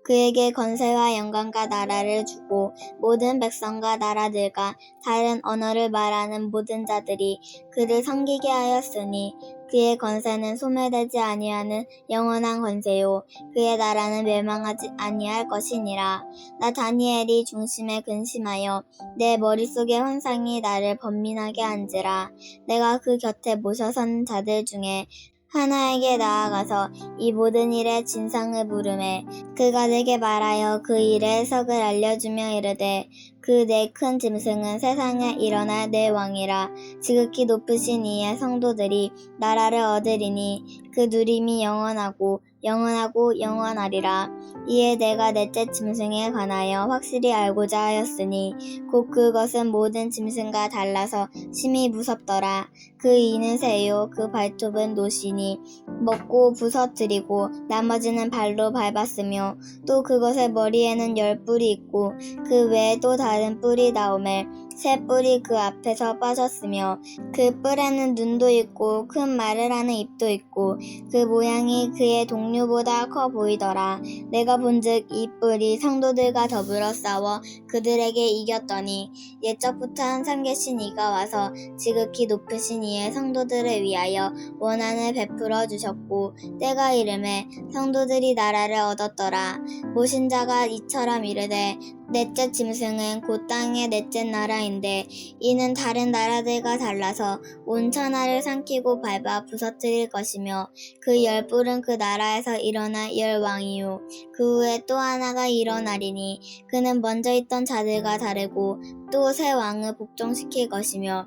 그에게 권세와 영광과 나라를 주고 모든 백성과 나라들과 다른 언어를 말하는 모든 자들이 그를 섬기게 하였으니 그의 권세는 소멸되지 아니하는 영원한 권세요 그의 나라는 멸망하지 아니할 것이니라. 나 다니엘이 중심에 근심하여 내 머릿속의 환상이 나를 번민하게 한지라. 내가 그 곁에 모셔선 자들 중에 하나에게 나아가서 이 모든 일의 진상을 물으매 그가 내게 말하여 그 일의 해석을 알려주며 이르되 그 네 큰 짐승은 세상에 일어날 내 왕이라. 지극히 높으신 이의 성도들이 나라를 얻으리니 그 누림이 영원하고 영원하리라. 이에 내가 넷째 짐승에 관하여 확실히 알고자 하였으니 곧 그것은 모든 짐승과 달라서 심히 무섭더라. 그 이는 새요 그 발톱은 노시니 먹고 부서뜨리고 나머지는 발로 밟았으며 또 그것의 머리에는 10뿔이 있고 그 외에 또 다른 뿔이 나오매 새 뿔이 그 앞에서 빠졌으며 그 뿔에는 눈도 있고 큰 말을 하는 입도 있고 그 모양이 그의 동류보다 커 보이더라. 내가 본즉 이 뿔이 성도들과 더불어 싸워 그들에게 이겼더니 옛적부터 항상 계신 이가 와서 지극히 높으신 이의 성도들을 위하여 원한을 베풀어 주셨고 때가 이르매 성도들이 나라를 얻었더라. 모신 자가 이처럼 이르되 넷째 짐승은 곧 땅의 넷째 나라인데 이는 다른 나라들과 달라서 온 천하를 삼키고 밟아 부서뜨릴 것이며 그 10뿔은 그 나라에서 일어날 10왕이요 그 후에 또 하나가 일어나리니 그는 먼저 있던 자들과 다르고 또 새 왕을 복종시킬 것이며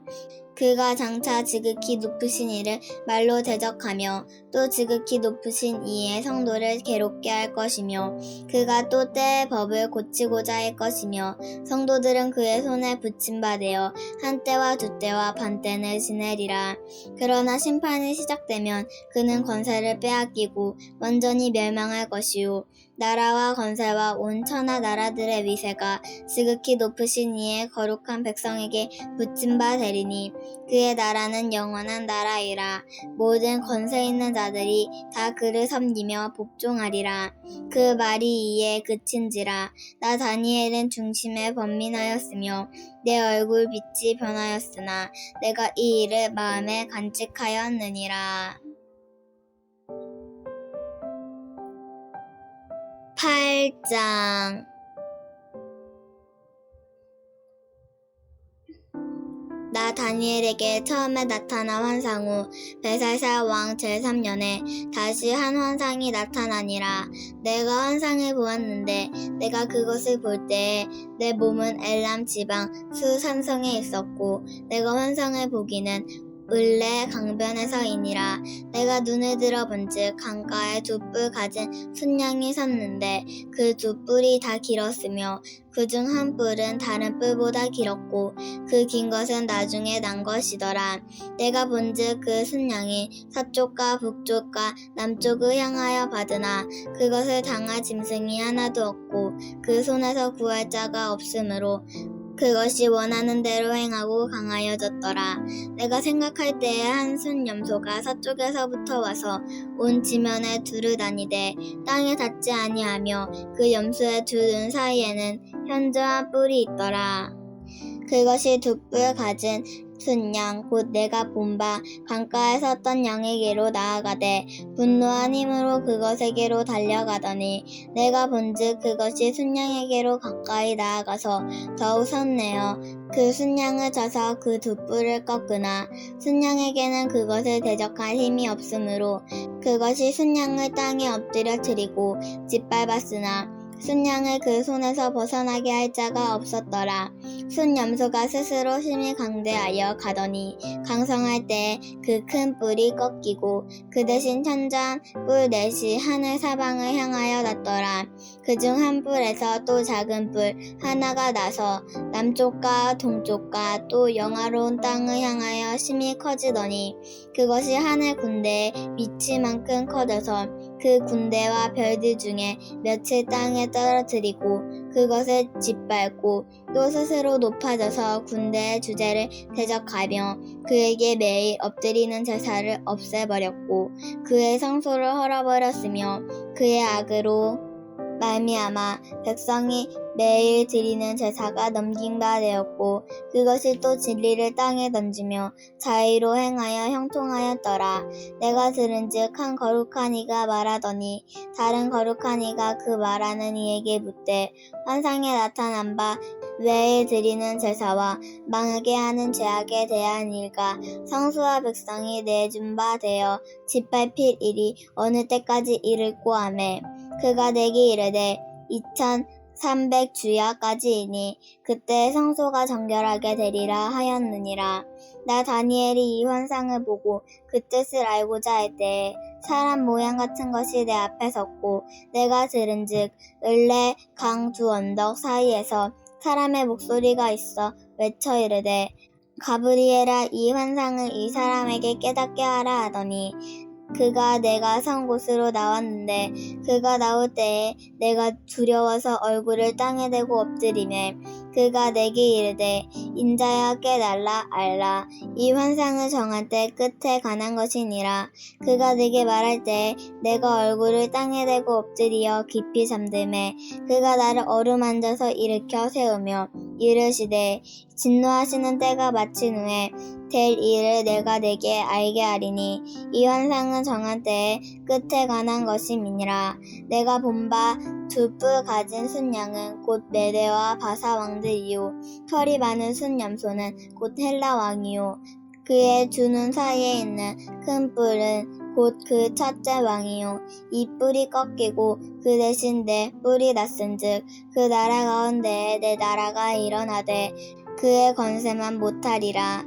그가 장차 지극히 높으신 이를 말로 대적하며 또 지극히 높으신 이의 성도를 괴롭게 할 것이며 그가 또 때의 법을 고치고자 할 것이며 성도들은 그의 손에 붙임바 되어 한 때와 두 때와 반 때를 지내리라. 그러나 심판이 시작되면 그는 권세를 빼앗기고 완전히 멸망할 것이요 나라와 권세와 온 천하 나라들의 위세가 지극히 높으신 이의 거룩한 백성에게 붙임바 되리니 그의 나라는 영원한 나라이라. 모든 권세 있는 자들이 다 그를 섬기며 복종하리라. 그 말이 이에 그친지라. 나 다니엘은 중심에 번민하였으며 내 얼굴 빛이 변하였으나 내가 이 일을 마음에 간직하였느니라. 8장 나 다니엘에게 처음에 나타난 환상 후 벨사살 왕 제3년에 다시 한 환상이 나타나니라. 내가 환상을 보았는데 내가 그것을 볼 때에 내 몸은 엘람 지방 수산성에 있었고 내가 환상을 보기는 을레 강변에서이니라. 내가 눈을 들어 본즉 강가에 2뿔 가진 순양이 섰는데 그 2뿔이 다 길었으며 그중 한 뿔은 다른 뿔보다 길었고 그 긴 것은 나중에 난 것이더라. 내가 본즉 그 순양이 서쪽과 북쪽과 남쪽을 향하여 받으나 그것을 당할 짐승이 하나도 없고 그 손에서 구할 자가 없으므로 그것이 원하는 대로 행하고 강하여졌더라. 내가 생각할 때에 한 순염소가 서쪽에서부터 와서 온 지면에 두루 다니되 땅에 닿지 아니하며 그 염소의 두 눈 사이에는 현저한 뿔이 있더라. 그것이 2뿔 가진 순양 곧 내가 본 바 강가에 섰던 양에게로 나아가되 분노한 힘으로 그것에게로 달려가더니 내가 본즉 그것이 순양에게로 가까이 나아가서 더욱 선내어 그 순양을 쳐서 그 2뿔을 꺾으나 순양에게는 그것을 대적할 힘이 없으므로 그것이 순양을 땅에 엎드려뜨리고 짓밟았으나 순양을 그 손에서 벗어나게 할 자가 없었더라. 순염소가 스스로 힘이 강대하여 가더니 강성할 때에 그 큰 뿔이 꺾이고 그 대신 천장 뿔 넷이 하늘 사방을 향하여 났더라. 그중 한 뿔에서 또 작은 뿔 하나가 나서 남쪽과 동쪽과 또 영화로운 땅을 향하여 심히 커지더니 그것이 하늘 군대의 위치만큼 커져서 그 군대와 별들 중에 몇을 땅에 떨어뜨리고 그것을 짓밟고 또 스스로 높아져서 군대의 주제를 대적하며 그에게 매일 엎드리는 제사를 없애버렸고 그의 성소를 헐어버렸으며 그의 악으로 말미암아 백성이 매일 드리는 제사가 넘긴 바 되었고 그것이 또 진리를 땅에 던지며 자의로 행하여 형통하였더라. 내가 들은즉 한 거룩한 이가 말하더니 다른 거룩한 이가 그 말하는 이에게 묻되 환상에 나타난 바 매일 드리는 제사와 망하게 하는 죄악에 대한 일과 성수와 백성이 내준 바 되어 짓밟힐 일이 어느 때까지 이를꼬 하매 그가 내게 이르되 2300주야까지이니 그때 성소가 정결하게 되리라 하였느니라. 나 다니엘이 이 환상을 보고 그 뜻을 알고자 할 때에 사람 모양 같은 것이 내 앞에 섰고 내가 들은즉 을레 강 두 언덕 사이에서 사람의 목소리가 있어 외쳐 이르되 가브리엘아 이 환상을 이 사람에게 깨닫게 하라 하더니 그가 내가 선 곳으로 나왔는데 그가 나올 때에 내가 두려워서 얼굴을 땅에 대고 엎드리매 그가 내게 이르되 인자야 깨달라 알라 이 환상을 정한 때 끝에 관한 것이니라. 그가 내게 말할 때에 내가 얼굴을 땅에 대고 엎드리어 깊이 잠들매 그가 나를 어루만져서 일으켜 세우며 이르시되 진노하시는 때가 마친 후에 될 일을 내가 내게 알게 하리니 이 환상은 정한 때에 끝에 관한 것임이니라. 내가 본 바 두 뿔 가진 순양은 곧 메대와 바사 왕들이요 털이 많은 순염소는 곧 헬라 왕이요 그의 두 눈 사이에 있는 큰 뿔은 곧 그 첫째 왕이요 이 뿔이 꺾이고 그 대신 내 뿔이 났은즉 그 나라 가운데에 내 나라가 일어나되 그의 권세만 못하리라.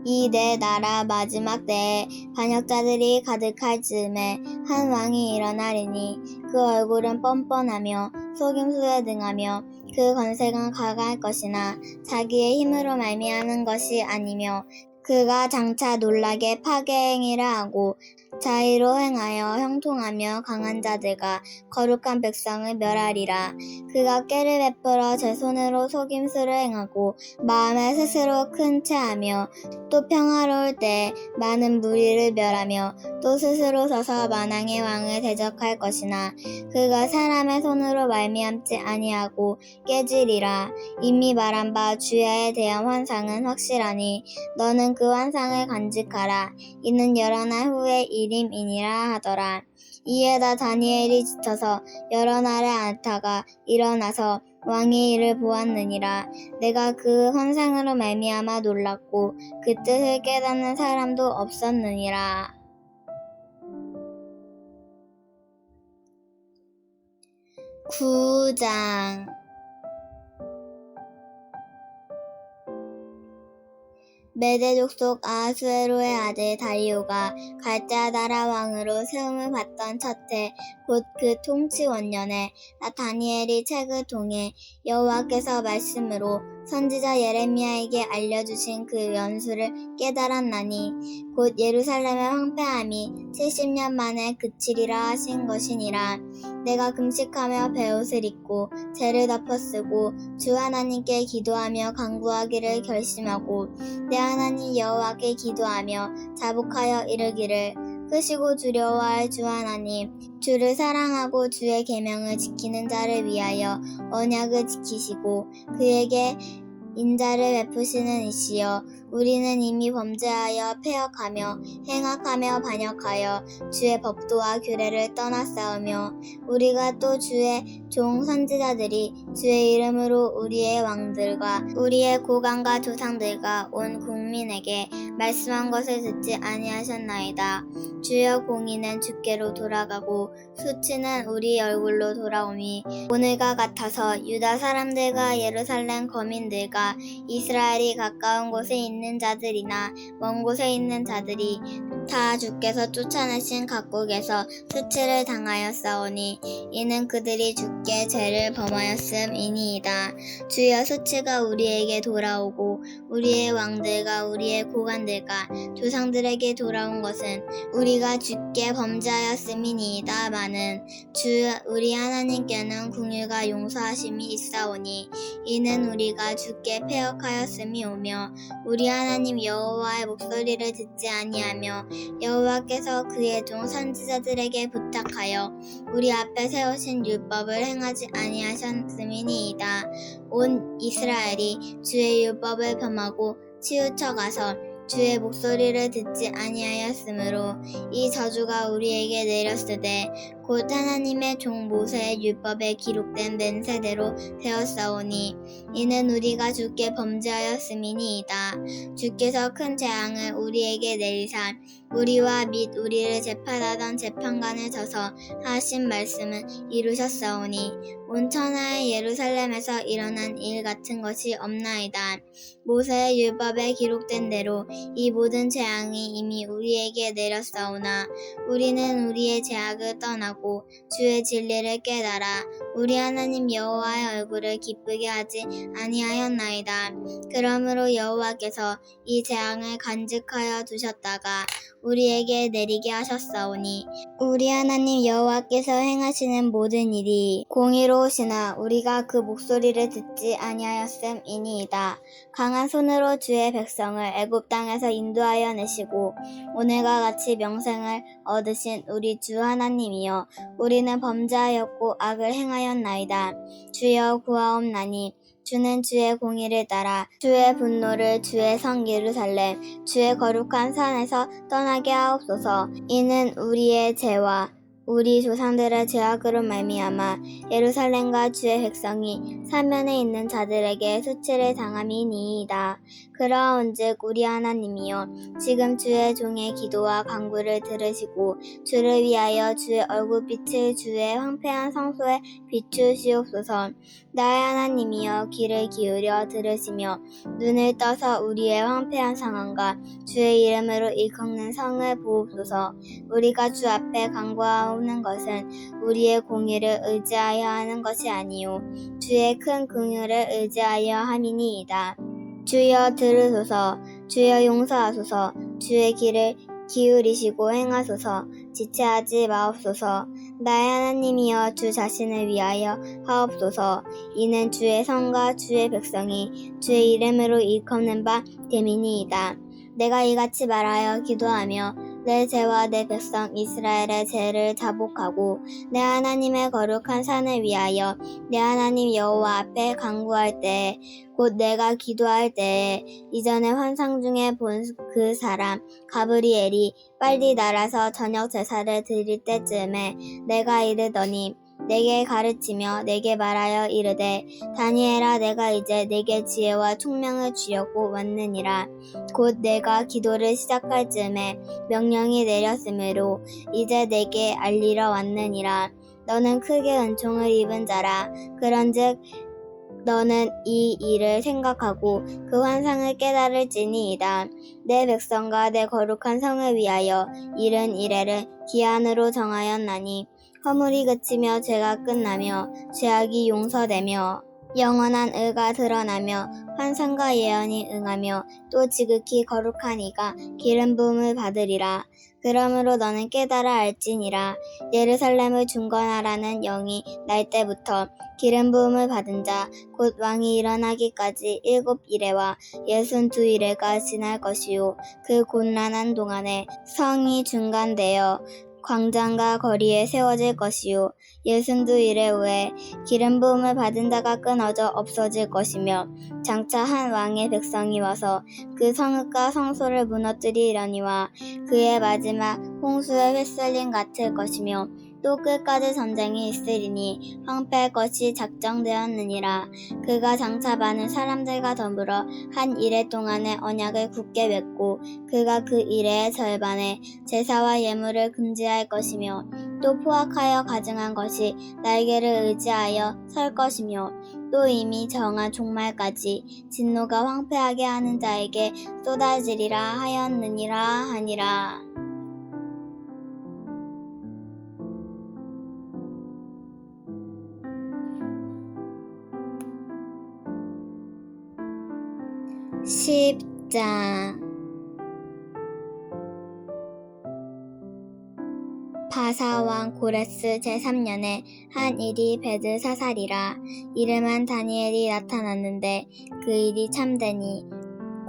이 내 나라 마지막 때에 반역자들이 가득할 즈음에 한 왕이 일어나리니 그 얼굴은 뻔뻔하며 속임수에 능하며 그 권세가 강할 것이나 자기의 힘으로 말미암는 것이 아니며 그가 장차 놀라게 파괴행위를 하고 자의로 행하여 형통하며 강한 자들과 거룩한 백성을 멸하리라. 그가 꾀를 베풀어 제 손으로 속임수를 행하고 마음에 스스로 큰 체하며 또 평화로울 때 많은 무리를 멸하며 또 스스로 서서 만왕의 왕을 대적할 것이나 그가 사람의 손으로 말미암지 아니하고 깨지리라. 이미 말한 바 주야에 대한 환상은 확실하니 너는 그 환상을 간직하라. 이는 여러 날 후의 일임이니라 하더라. 이에 나 다니엘이 지쳐서 여러 날의 안타가 일어나서 왕의 일을 보았느니라. 내가 그 환상으로 말미암아 놀랐고 그 뜻을 깨닫는 사람도 없었느니라. 9장 메대 족속 아하수에로의 아들 다리오가 갈대아 나라 왕으로 세움을 받던 첫해 곧 그 통치 원년에 나 다니엘이 책을 통해 여호와께서 말씀으로 선지자 예레미야에게 알려주신 그 연수를 깨달았나니 곧 예루살렘의 황폐함이 70년 만에 그치리라 하신 것이니라. 내가 금식하며 베옷을 입고 죄를 덮어쓰고 주 하나님께 기도하며 간구하기를 결심하고 내 하나님 여호와께 기도하며 자복하여 이르기를 크시고 두려워할 주 하나님 주를 사랑하고 주의 계명을 지키는 자를 위하여 언약을 지키시고 그에게 인자를 베푸시는 이시여 우리는 이미 범죄하여 패역하며 행악하며 반역하여 주의 법도와 규례를 떠났사오며 우리가 또 주의 종 선지자들이 주의 이름으로 우리의 왕들과 우리의 고관과 조상들과 온 국민에게 말씀한 것을 듣지 아니하셨나이다. 주여 공의는 주께로 돌아가고 수치는 우리 얼굴로 돌아오니 오늘과 같아서 유다 사람들과 예루살렘 거민들과 있으리라. 이스라엘이 가까운 곳에 있는 자들이나 먼 곳에 있는 자들이 다 주께서 쫓아내신 각국에서 수치를 당하였사오니 이는 그들이 주께 죄를 범하였음이니이다. 주여, 수치가 우리에게 돌아오고 우리의 왕들과 우리의 고관들과 조상들에게 돌아온 것은 우리가 주께 범죄하였음이니이다마는 주 우리 하나님께는 긍휼과 용서하심이 있사오니 이는 우리가 주께 패역하였음이오며 우리 하나님 여호와의 목소리를 듣지 아니하며 여호와께서 그의 종 선지자들에게 부탁하여 우리 앞에 세우신 율법을 행하지 아니하셨음이니이다. 온 이스라엘이 주의 율법을 범하고 치우쳐가서 주의 목소리를 듣지 아니하였으므로 이 저주가 우리에게 내렸으되 곧 하나님의 종 모세의 율법에 기록된 맹세대로 되었사오니 이는 우리가 주께 범죄하였음이니이다. 주께서 큰 재앙을 우리에게 내리사 우리와 및 우리를 재판하던 재판관을 쳐서 하신 말씀을 이루셨사오니 온 천하의 예루살렘에서 일어난 일 같은 것이 없나이다. 모세의 율법에 기록된 대로 이 모든 재앙이 이미 우리에게 내렸사오나 우리는 우리의 죄악을 떠나고 주의 진리를 깨달아 우리 하나님 여호와의 얼굴을 기쁘게 하지 아니하였나이다. 그러므로 여호와께서 이 재앙을 간직하여 두셨다가 우리에게 내리게 하셨사오니 우리 하나님 여호와께서 행하시는 모든 일이 공의로우시나 우리가 그 목소리를 듣지 아니하였음이니이다. 강한 손으로 주의 백성을 애굽 땅에서 인도하여 내시고 오늘과 같이 명생을 얻으신 우리 주 하나님이여, 우리는 범죄하였고 악을 행하였나이다. 주여 구하옵나니 주는 주의 공의를 따라 주의 분노를 주의 성 예루살렘 주의 거룩한 산에서 떠나게 하옵소서. 이는 우리의 죄와 우리 조상들의 죄악으로 말미암아 예루살렘과 주의 백성이 사면에 있는 자들에게 수치를 당함이니이다. 그러한즉 우리 하나님이여, 지금 주의 종의 기도와 간구를 들으시고 주를 위하여 주의 얼굴빛을 주의 황폐한 성소에 비추시옵소서. 나의 하나님이여, 귀를 기울여 들으시며 눈을 떠서 우리의 황폐한 상황과 주의 이름으로 일컫는 성을 보옵소서. 우리가 주 앞에 간구하오는 것은 우리의 공의를 의지하여 하는 것이 아니요 주의 큰 긍휼을 의지하여 함이니이다. 주여 들으소서. 주여 용서하소서. 주의 귀를 기울이시고 행하소서. 지체하지 마옵소서. 나의 하나님이여, 주 자신을 위하여 하옵소서. 이는 주의 성과 주의 백성이 주의 이름으로 일컫는 바 됨이니이다. 내가 이같이 말하여 기도하며 내 죄와 내 백성 이스라엘의 죄를 자복하고 내 하나님의 거룩한 산을 위하여 내 하나님 여호와 앞에 간구할 때에, 곧 내가 기도할 때에 이전에 환상 중에 본 그 사람 가브리엘이 빨리 날아서 저녁 제사를 드릴 때쯤에 내가 이르더니 내게 가르치며 내게 말하여 이르되, 다니엘아, 내가 이제 내게 지혜와 총명을 주려고 왔느니라. 곧 내가 기도를 시작할 즈음에 명령이 내렸으므로 이제 내게 알리러 왔느니라. 너는 크게 은총을 입은 자라. 그런즉 너는 이 일을 생각하고 그 환상을 깨달을지니이다. 내 백성과 내 거룩한 성을 위하여 이른 이래를 기한으로 정하였나니 허물이 그치며 죄가 끝나며 죄악이 용서되며 영원한 의가 드러나며 환상과 예언이 응하며 또 지극히 거룩한 이가 기름 부음을 받으리라. 그러므로 너는 깨달아 알지니라. 예루살렘을 중건하라는 영이 날 때부터 기름 부음을 받은 자 곧 왕이 일어나기까지 7이레와 62이레가 지날 것이요 그 곤란한 동안에 성이 중간되어 광장과 거리에 세워질 것이요 62일의 후에 기름 부음을 받은 자가 끊어져 없어질 것이며 장차 한 왕의 백성이 와서 그 성읍과 성소를 무너뜨리려니와 그의 마지막 홍수의 휘슬림 같을 것이며 또 끝까지 전쟁이 있으리니 황폐할 것이 작정되었느니라. 그가 장차 많은 사람들과 더불어 한 이레 동안의 언약을 굳게 맺고 그가 그 이레의 절반에 제사와 예물을 금지할 것이며 또 포악하여 가증한 것이 날개를 의지하여 설 것이며 또 이미 정한 종말까지 진노가 황폐하게 하는 자에게 쏟아지리라 하였느니라 하니라. (10장) 바사왕 고레스 제3년에 한 일이 베드사살이라. 이름한 다니엘이 나타났는데 그 일이 참되니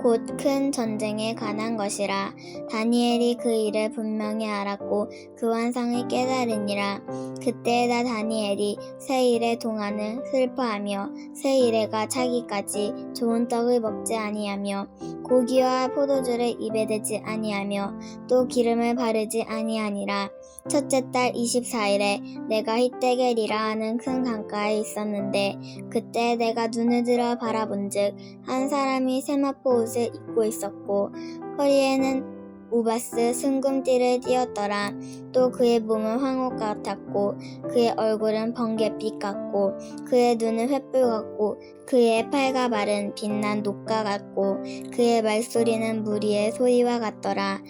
곧 큰 전쟁에 관한 것이라. 다니엘이 그 일을 분명히 알았고 그 환상을 깨달으니라. 그때에다 다니엘이 새 일의 동안을 슬퍼하며 새 일에가 차기까지 좋은 떡을 먹지 아니하며 고기와 포도주를 입에 대지 아니하며 또 기름을 바르지 아니하니라. 첫째 달 24일에 내가 히데겔이라 하는 큰 강가에 있었는데 그때 내가 눈을 들어 바라본즉 한 사람이 세마포 옷을 입고 있었고 허리에는 우바스 순금띠를 띠었더라. 또 그의 몸은 황옥 같았고 그의 얼굴은 번갯빛 같고 그의 눈은 횃불 같고 그의 팔과 발은 빛난 녹과 같고 그의 말소리는 무리의 소리와 같더라.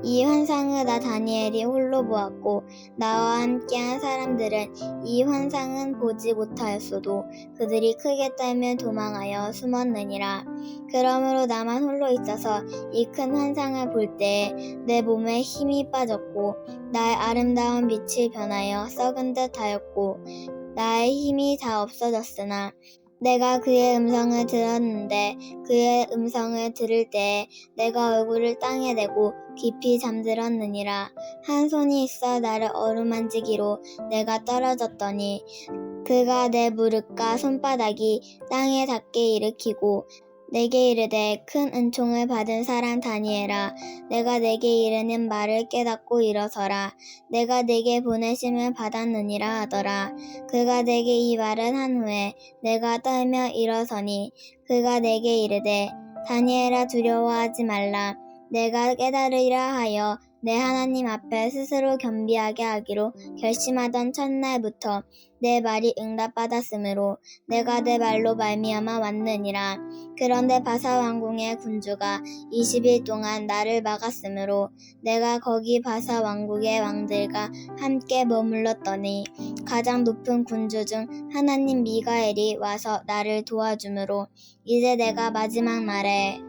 이 환상을 나 다니엘이 홀로 보았고 나와 함께한 사람들은 이 환상은 보지 못하였어도 그들이 크게 떨며 도망하여 숨었느니라. 그러므로 나만 홀로 있어서 이 큰 환상을 볼 때에 내 몸에 힘이 빠졌고 나의 아름다운 빛이 변하여 썩은 듯 하였고 나의 힘이 다 없어졌으나 내가 그의 음성을 들었는데 그의 음성을 들을 때에 내가 얼굴을 땅에 대고 깊이 잠들었느니라. 한 손이 있어 나를 어루만지기로 내가 떨어졌더니 그가 내 무릎과 손바닥이 땅에 닿게 일으키고 내게 이르되 큰 은총을 받은 사람 다니엘아 내가 내게 이르는 말을 깨닫고 일어서라. 내가 내게 보내심을 받았느니라 하더라. 그가 내게 이 말을 한 후에 내가 떨며 일어서니 그가 내게 이르되 다니엘아 두려워하지 말라. 내가 깨달으리라 하여 내 하나님 앞에 스스로 겸비하게 하기로 결심하던 첫날부터 내 말이 응답받았으므로 내가 내 말로 말미암아 왔느니라. 그런데 바사 왕궁의 군주가 20일 동안 나를 막았으므로 내가 거기 바사 왕국의 왕들과 함께 머물렀더니 가장 높은 군주 중 하나님 미가엘이 와서 나를 도와주므로 이제 내가 마지막 날에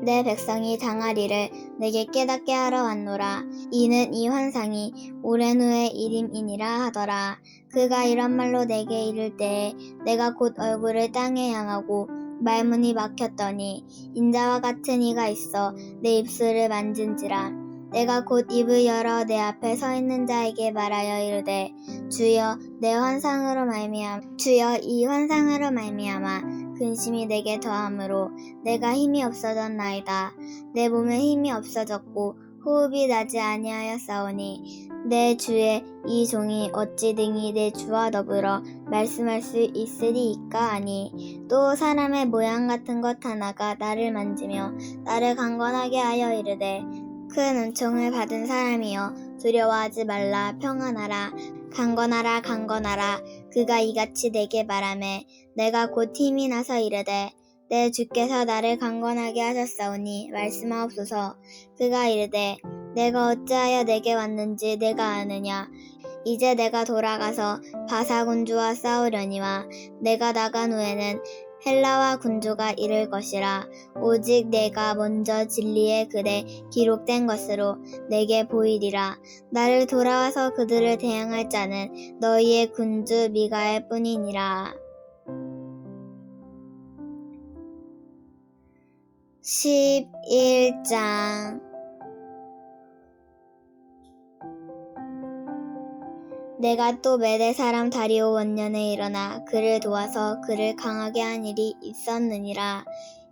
내 백성이 당하리를 내게 깨닫게 하러 왔노라. 이는 이 환상이 오랜 후의 일임이니라 하더라. 그가 이런 말로 내게 이를 때에 내가 곧 얼굴을 땅에 향하고 말문이 막혔더니 인자와 같은 이가 있어 내 입술을 만진지라. 내가 곧 입을 열어 내 앞에 서 있는 자에게 말하여 이르되 주여 이 환상으로 말미암아 근심이 내게 더함으로 내가 힘이 없어졌나이다. 내 몸에 힘이 없어졌고 호흡이 나지 아니하였사오니 내 주의 이 종이 어찌 능히 내 주와 더불어 말씀할 수 있으리이까 하니 또 사람의 모양 같은 것 하나가 나를 만지며 나를 강건하게 하여 이르되 큰 은총을 받은 사람이여 두려워하지 말라. 평안하라. 강건하라. 강건하라. 그가 이같이 내게 말하매 내가 곧 힘이 나서 이르되 내 주께서 나를 강건하게 하셨사오니 말씀하옵소서. 그가 이르되 내가 어찌하여 내게 왔는지 내가 아느냐. 이제 내가 돌아가서 바사 군주와 싸우려니와 내가 나간 후에는 헬라와 군주가 이를 것이라. 오직 내가 먼저 진리의 글에 기록된 것으로 내게 보이리라. 나를 돌아와서 그들을 대항할 자는 너희의 군주 미가엘 뿐이니라. 11장 내가 또 메대 사람 다리오 원년에 일어나 그를 도와서 그를 강하게 한 일이 있었느니라.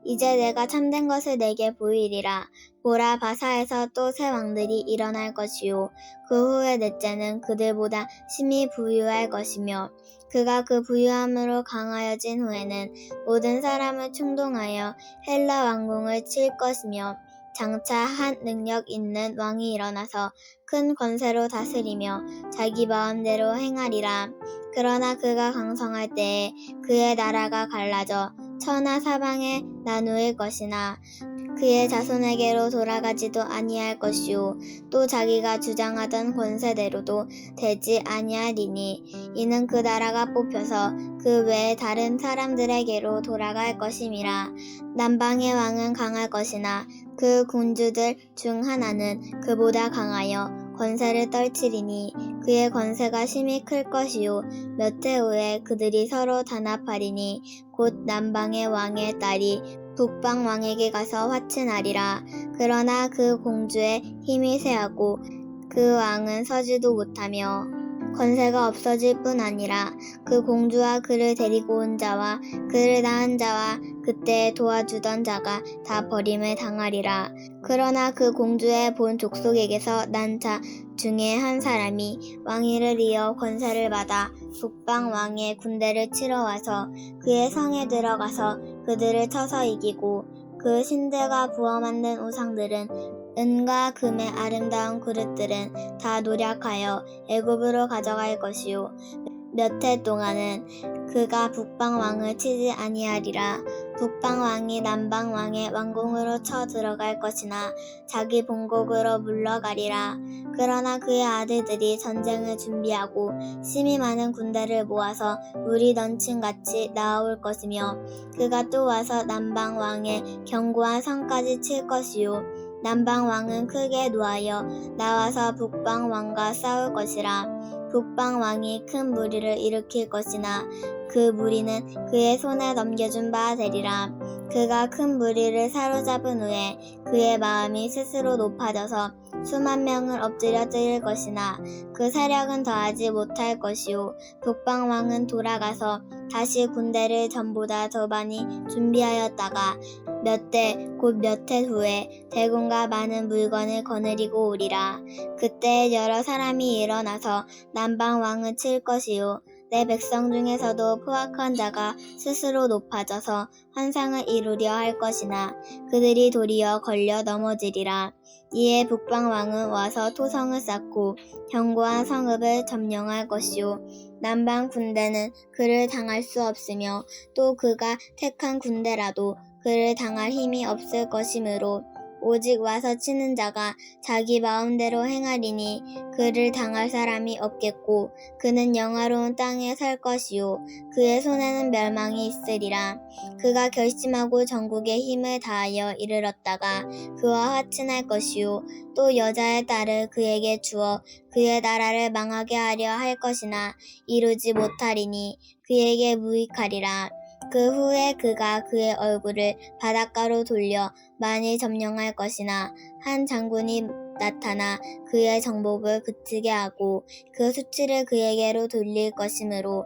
이제 내가 참된 것을 내게 보이리라. 보라 바사에서 또 새 왕들이 일어날 것이요 그 후에 넷째는 그들보다 심히 부유할 것이며 그가 그 부유함으로 강하여진 후에는 모든 사람을 충동하여 헬라 왕궁을 칠 것이며 장차 한 능력 있는 왕이 일어나서 큰 권세로 다스리며 자기 마음대로 행하리라. 그러나 그가 강성할 때에 그의 나라가 갈라져 천하 사방에 나누일 것이나 그의 자손에게로 돌아가지도 아니할 것이요 또 자기가 주장하던 권세대로도 되지 아니하리니 이는 그 나라가 뽑혀서 그 외에 다른 사람들에게로 돌아갈 것임이라. 남방의 왕은 강할 것이나 그 군주들 중 하나는 그보다 강하여 권세를 떨치리니 그의 권세가 심히 클 것이요 몇 해 후에 그들이 서로 단합하리니 곧 남방의 왕의 딸이 북방 왕에게 가서 화친하리라. 그러나 그 공주의 힘이 쇠하고 그 왕은 서지도 못하며 권세가 없어질 뿐 아니라 그 공주와 그를 데리고 온 자와 그를 낳은 자와 그때 도와주던 자가 다 버림을 당하리라. 그러나 그 공주의 본 족속에게서 난 자 중에 한 사람이 왕위를 이어 권세를 받아 북방 왕의 군대를 치러 와서 그의 성에 들어가서 그들을 쳐서 이기고 그 신들과 부어 만든 우상들은 은과 금의 아름다운 그릇들은 다 노략하여 애굽으로 가져갈 것이요 몇 해 동안은 그가 북방 왕을 치지 아니하리라. 북방 왕이 남방 왕의 왕궁으로 쳐 들어갈 것이나 자기 본국으로 물러가리라. 그러나 그의 아들들이 전쟁을 준비하고 심히 많은 군대를 모아서 물이 넘친같이 나아올 것이며 그가 또 와서 남방 왕의 견고한 성까지 칠 것이요 남방 왕은 크게 노하여 나와서 북방 왕과 싸울 것이라. 북방 왕이 큰 무리를 일으킬 것이나 그 무리는 그의 손에 넘겨준 바 되리라. 그가 큰 무리를 사로잡은 후에 그의 마음이 스스로 높아져서 수만 명을 엎드려 뜨릴 것이나 그 세력은 더하지 못할 것이요 북방 왕은 돌아가서 다시 군대를 전보다 더 많이 준비하였다가 몇 대 곧 몇 해 후에 대군과 많은 물건을 거느리고 오리라. 그때 여러 사람이 일어나서 남방 왕을 칠 것이요 내 백성 중에서도 포악한 자가 스스로 높아져서 환상을 이루려 할 것이나 그들이 도리어 걸려 넘어지리라. 이에 북방 왕은 와서 토성을 쌓고 견고한 성읍을 점령할 것이요 남방 군대는 그를 당할 수 없으며 또 그가 택한 군대라도 그를 당할 힘이 없을 것이므로 오직 와서 치는 자가 자기 마음대로 행하리니 그를 당할 사람이 없겠고 그는 영화로운 땅에 살 것이요 그의 손에는 멸망이 있으리라. 그가 결심하고 전국에 힘을 다하여 이르렀다가 그와 화친할 것이요 또 여자의 딸을 그에게 주어 그의 나라를 망하게 하려 할 것이나 이루지 못하리니 그에게 무익하리라. 그 후에 그가 그의 얼굴을 바닷가로 돌려 많이 점령할 것이나 한 장군이 나타나 그의 정복을 그치게 하고 그 수치를 그에게로 돌릴 것이므로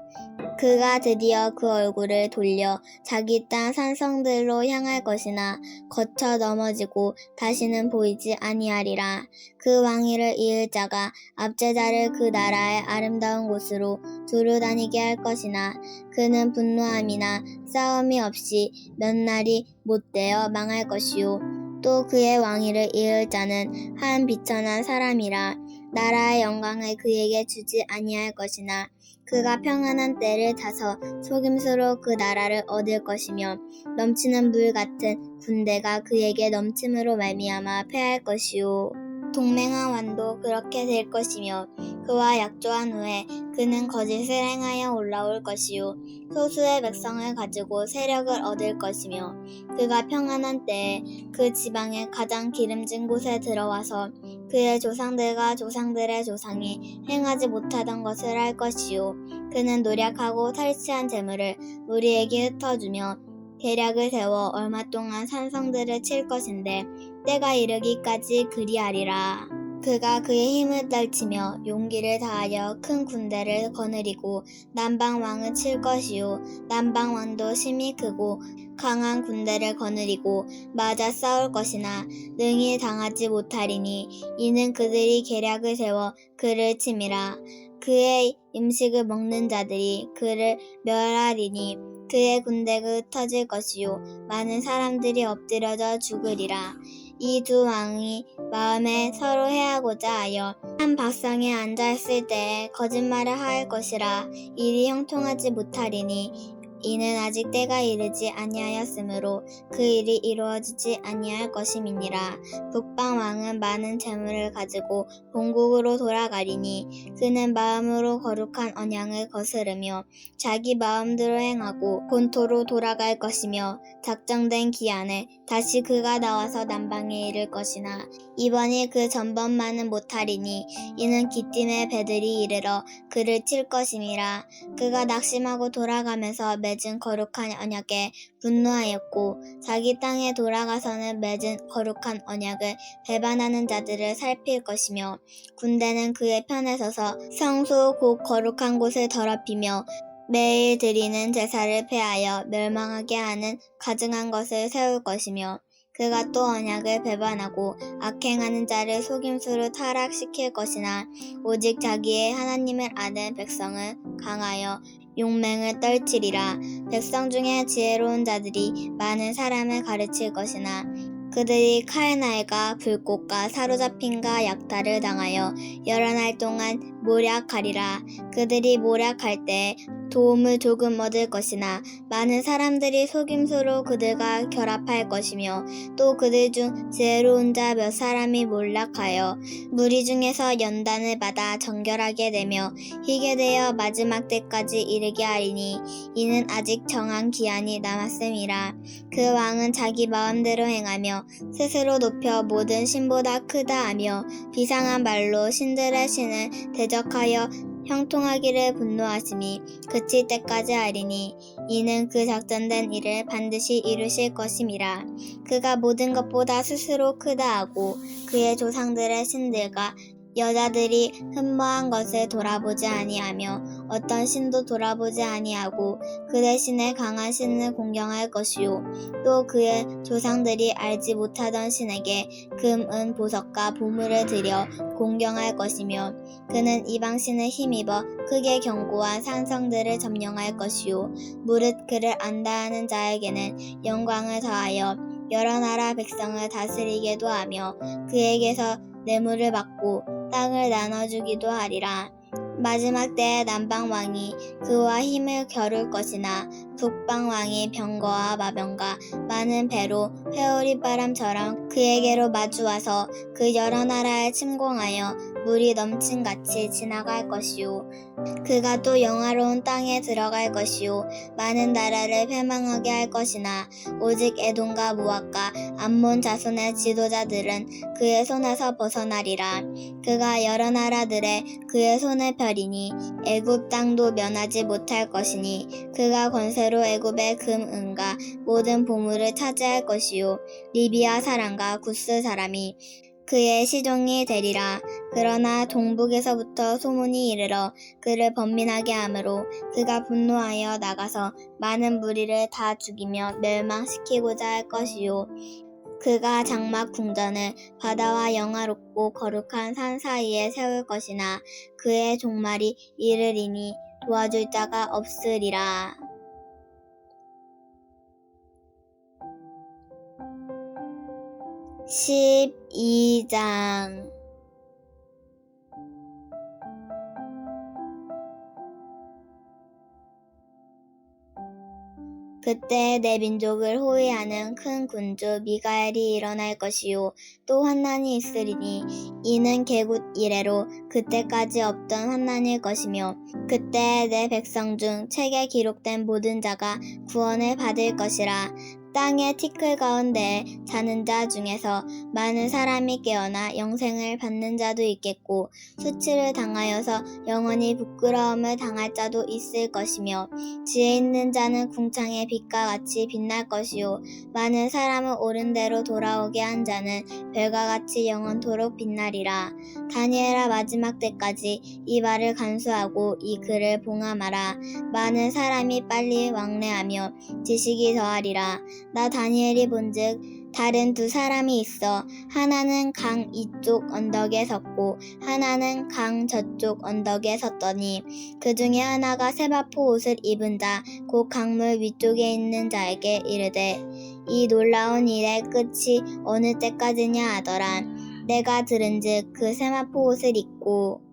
그가 드디어 그 얼굴을 돌려 자기 땅 산성들로 향할 것이나 거쳐 넘어지고 다시는 보이지 아니하리라. 그 왕위를 이을 자가 압제자를 그 나라의 아름다운 곳으로 두루 다니게 할 것이나 그는 분노함이나 싸움이 없이 몇 날이 못되어 망할 것이요 또 그의 왕위를 이을 자는 한 비천한 사람이라. 나라의 영광을 그에게 주지 아니할 것이나 그가 평안한 때를 타서 속임수로 그 나라를 얻을 것이며 넘치는 물 같은 군대가 그에게 넘침으로 말미암아 패할 것이요 동맹한 왕도 그렇게 될 것이며 그와 약조한 후에 그는 거짓을 행하여 올라올 것이요 소수의 백성을 가지고 세력을 얻을 것이며 그가 평안한 때에 그 지방의 가장 기름진 곳에 들어와서 그의 조상들과 조상들의 조상이 행하지 못하던 것을 할 것이요 그는 노력하고 탈취한 재물을 우리에게 흩어주며 계략을 세워 얼마 동안 산성들을 칠 것인데 때가 이르기까지 그리하리라. 그가 그의 힘을 떨치며 용기를 다하여 큰 군대를 거느리고 남방 왕을 칠 것이요 남방 왕도 심히 크고 강한 군대를 거느리고 맞아 싸울 것이나 능히 당하지 못하리니 이는 그들이 계략을 세워 그를 침이라. 그의 음식을 먹는 자들이 그를 멸하리니 그의 군대가 흩어질 것이요 많은 사람들이 엎드려져 죽으리라. 이 두 왕이 마음에 서로 해하고자 하여 한 박상에 앉아 있을 때에 거짓말을 하할 것이라. 일이 형통하지 못하리니 이는 아직 때가 이르지 아니하였으므로 그 일이 이루어지지 아니할 것임이니라. 북방 왕은 많은 재물을 가지고 본국으로 돌아가리니 그는 마음으로 거룩한 언약을 거스르며 자기 마음대로 행하고 본토로 돌아갈 것이며 작정된 기한에 다시 그가 나와서 남방에 이를 것이나 이번이 그 전번만은 못하리니 이는 기띔의 배들이 이르러 그를 칠 것임이라. 그가 낙심하고 돌아가면서 맺은 거룩한 언약에 분노하였고 자기 땅에 돌아가서는 맺은 거룩한 언약을 배반하는 자들을 살필 것이며 군대는 그의 편에 서서 성소 곧 거룩한 곳을 더럽히며 매일 드리는 제사를 폐하여 멸망하게 하는 가증한 것을 세울 것이며 그가 또 언약을 배반하고 악행하는 자를 속임수로 타락시킬 것이나 오직 자기의 하나님을 아는 백성을 강하여 용맹을 떨치리라. 백성 중에 지혜로운 자들이 많은 사람을 가르칠 것이나 그들이 칼날과 불꽃과 사로잡힘과 약탈을 당하여 여러 날 동안 모략하리라. 그들이 모략할 때 도움을 조금 얻을 것이나 많은 사람들이 속임수로 그들과 결합할 것이며 또 그들 중 지혜로운 자 몇 사람이 몰락하여 무리 중에서 연단을 받아 정결하게 되며 희게 되어 마지막 때까지 이르게 하리니 이는 아직 정한 기한이 남았음이라. 그 왕은 자기 마음대로 행하며 스스로 높여 모든 신보다 크다 하며 비상한 말로 신들의 신을 대적하여 형통하기를 분노하심이 그칠 때까지 하리니 이는 그 작전된 일을 반드시 이루실 것임이라. 그가 모든 것보다 스스로 크다 하고 그의 조상들의 신들과 여자들이 흠모한 것을 돌아보지 아니하며 어떤 신도 돌아보지 아니하고 그 대신에 강한 신을 공경할 것이요 또 그의 조상들이 알지 못하던 신에게 금, 은, 보석과 보물을 들여 공경할 것이며 그는 이방신을 힘입어 크게 견고한 산성들을 점령할 것이요 무릇 그를 안다 하는 자에게는 영광을 더하여 여러 나라 백성을 다스리게도 하며 그에게서 뇌물을 받고 땅을 나눠주기도 하리라. 마지막 때에 남방왕이 그와 힘을 겨룰 것이나 북방왕이 병거와 마병과 많은 배로 회오리 바람처럼 그에게로 마주와서 그 여러 나라에 침공하여 물이 넘친같이 지나갈 것이요 그가 또 영화로운 땅에 들어갈 것이요 많은 나라를 패망하게 할 것이나 오직 에돔과 모압과 암몬 자손의 지도자들은 그의 손에서 벗어나리라. 그가 여러 나라들의 그의 손을 펴리니 애굽 땅도 면하지 못할 것이니 그가 권세로 애굽의 금, 은과 모든 보물을 차지할 것이요 리비아 사람과 구스 사람이 그의 시종이 되리라. 그러나 동북에서부터 소문이 이르러 그를 번민하게 하므로 그가 분노하여 나가서 많은 무리를 다 죽이며 멸망시키고자 할 것이요 그가 장막 궁전을 바다와 영화롭고 거룩한 산 사이에 세울 것이나 그의 종말이 이르리니 도와줄 자가 없으리라. 12장 그때 내 민족을 호위하는 큰 군주 미가엘이 일어날 것이요 또 환난이 있으리니 이는 개국 이래로 그때까지 없던 환난일 것이며 그때 내 백성 중 책에 기록된 모든 자가 구원을 받을 것이라. 땅의 티끌 가운데 자는 자 중에서 많은 사람이 깨어나 영생을 받는 자도 있겠고 수치를 당하여서 영원히 부끄러움을 당할 자도 있을 것이며 지혜 있는 자는 궁창의 빛과 같이 빛날 것이요 많은 사람을 옳은 대로 돌아오게 한 자는 별과 같이 영원토록 빛나리라. 다니엘아 마지막 때까지 이 말을 간수하고 이 글을 봉함하라. 많은 사람이 빨리 왕래하며 지식이 더하리라. 나 다니엘이 본즉 다른 두 사람이 있어 하나는 강 이쪽 언덕에 섰고 하나는 강 저쪽 언덕에 섰더니 그 중에 하나가 세마포 옷을 입은 자 곧 강물 위쪽에 있는 자에게 이르되 이 놀라운 일의 끝이 어느 때까지냐 하더라. 내가 들은즉 그 세마포 옷을 입고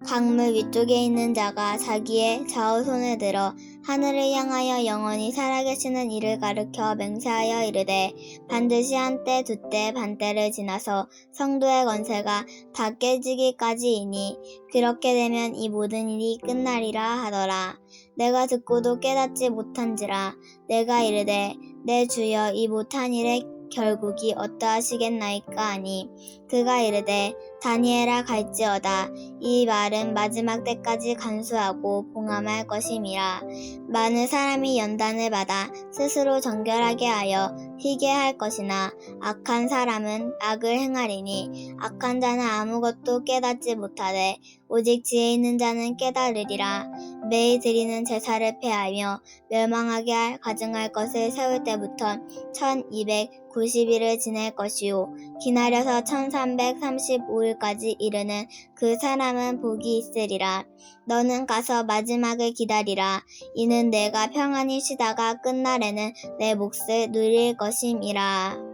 강물 위쪽에 있는 자가 자기의 좌우손을 들어 하늘을 향하여 영원히 살아계시는 이를 가르켜 맹세하여 이르되 반드시 한때 두때 반때를 지나서 성도의 권세가 다 깨지기까지이니 그렇게 되면 이 모든 일이 끝나리라 하더라. 내가 듣고도 깨닫지 못한지라. 내가 이르되 내 주여 이 못한 일의 결국이 어떠하시겠나이까 하니 그가 이르되 다니엘아 갈지어다. 이 말은 마지막 때까지 간수하고 봉함할 것임이라. 많은 사람이 연단을 받아 스스로 정결하게 하여 희게 할 것이나 악한 사람은 악을 행하리니 악한 자는 아무것도 깨닫지 못하되 오직 지혜 있는 자는 깨달으리라. 매일 드리는 제사를 폐하며 멸망하게 할 가증할 것을 세울 때부터 1290일을 지낼 것이요 기나려서 1335일까지 이르는 그 사람은 복이 있으리라. 너는 가서 마지막을 기다리라. 이는 내가 평안히 쉬다가 끝날에는 내 몫을 누릴 것임이라.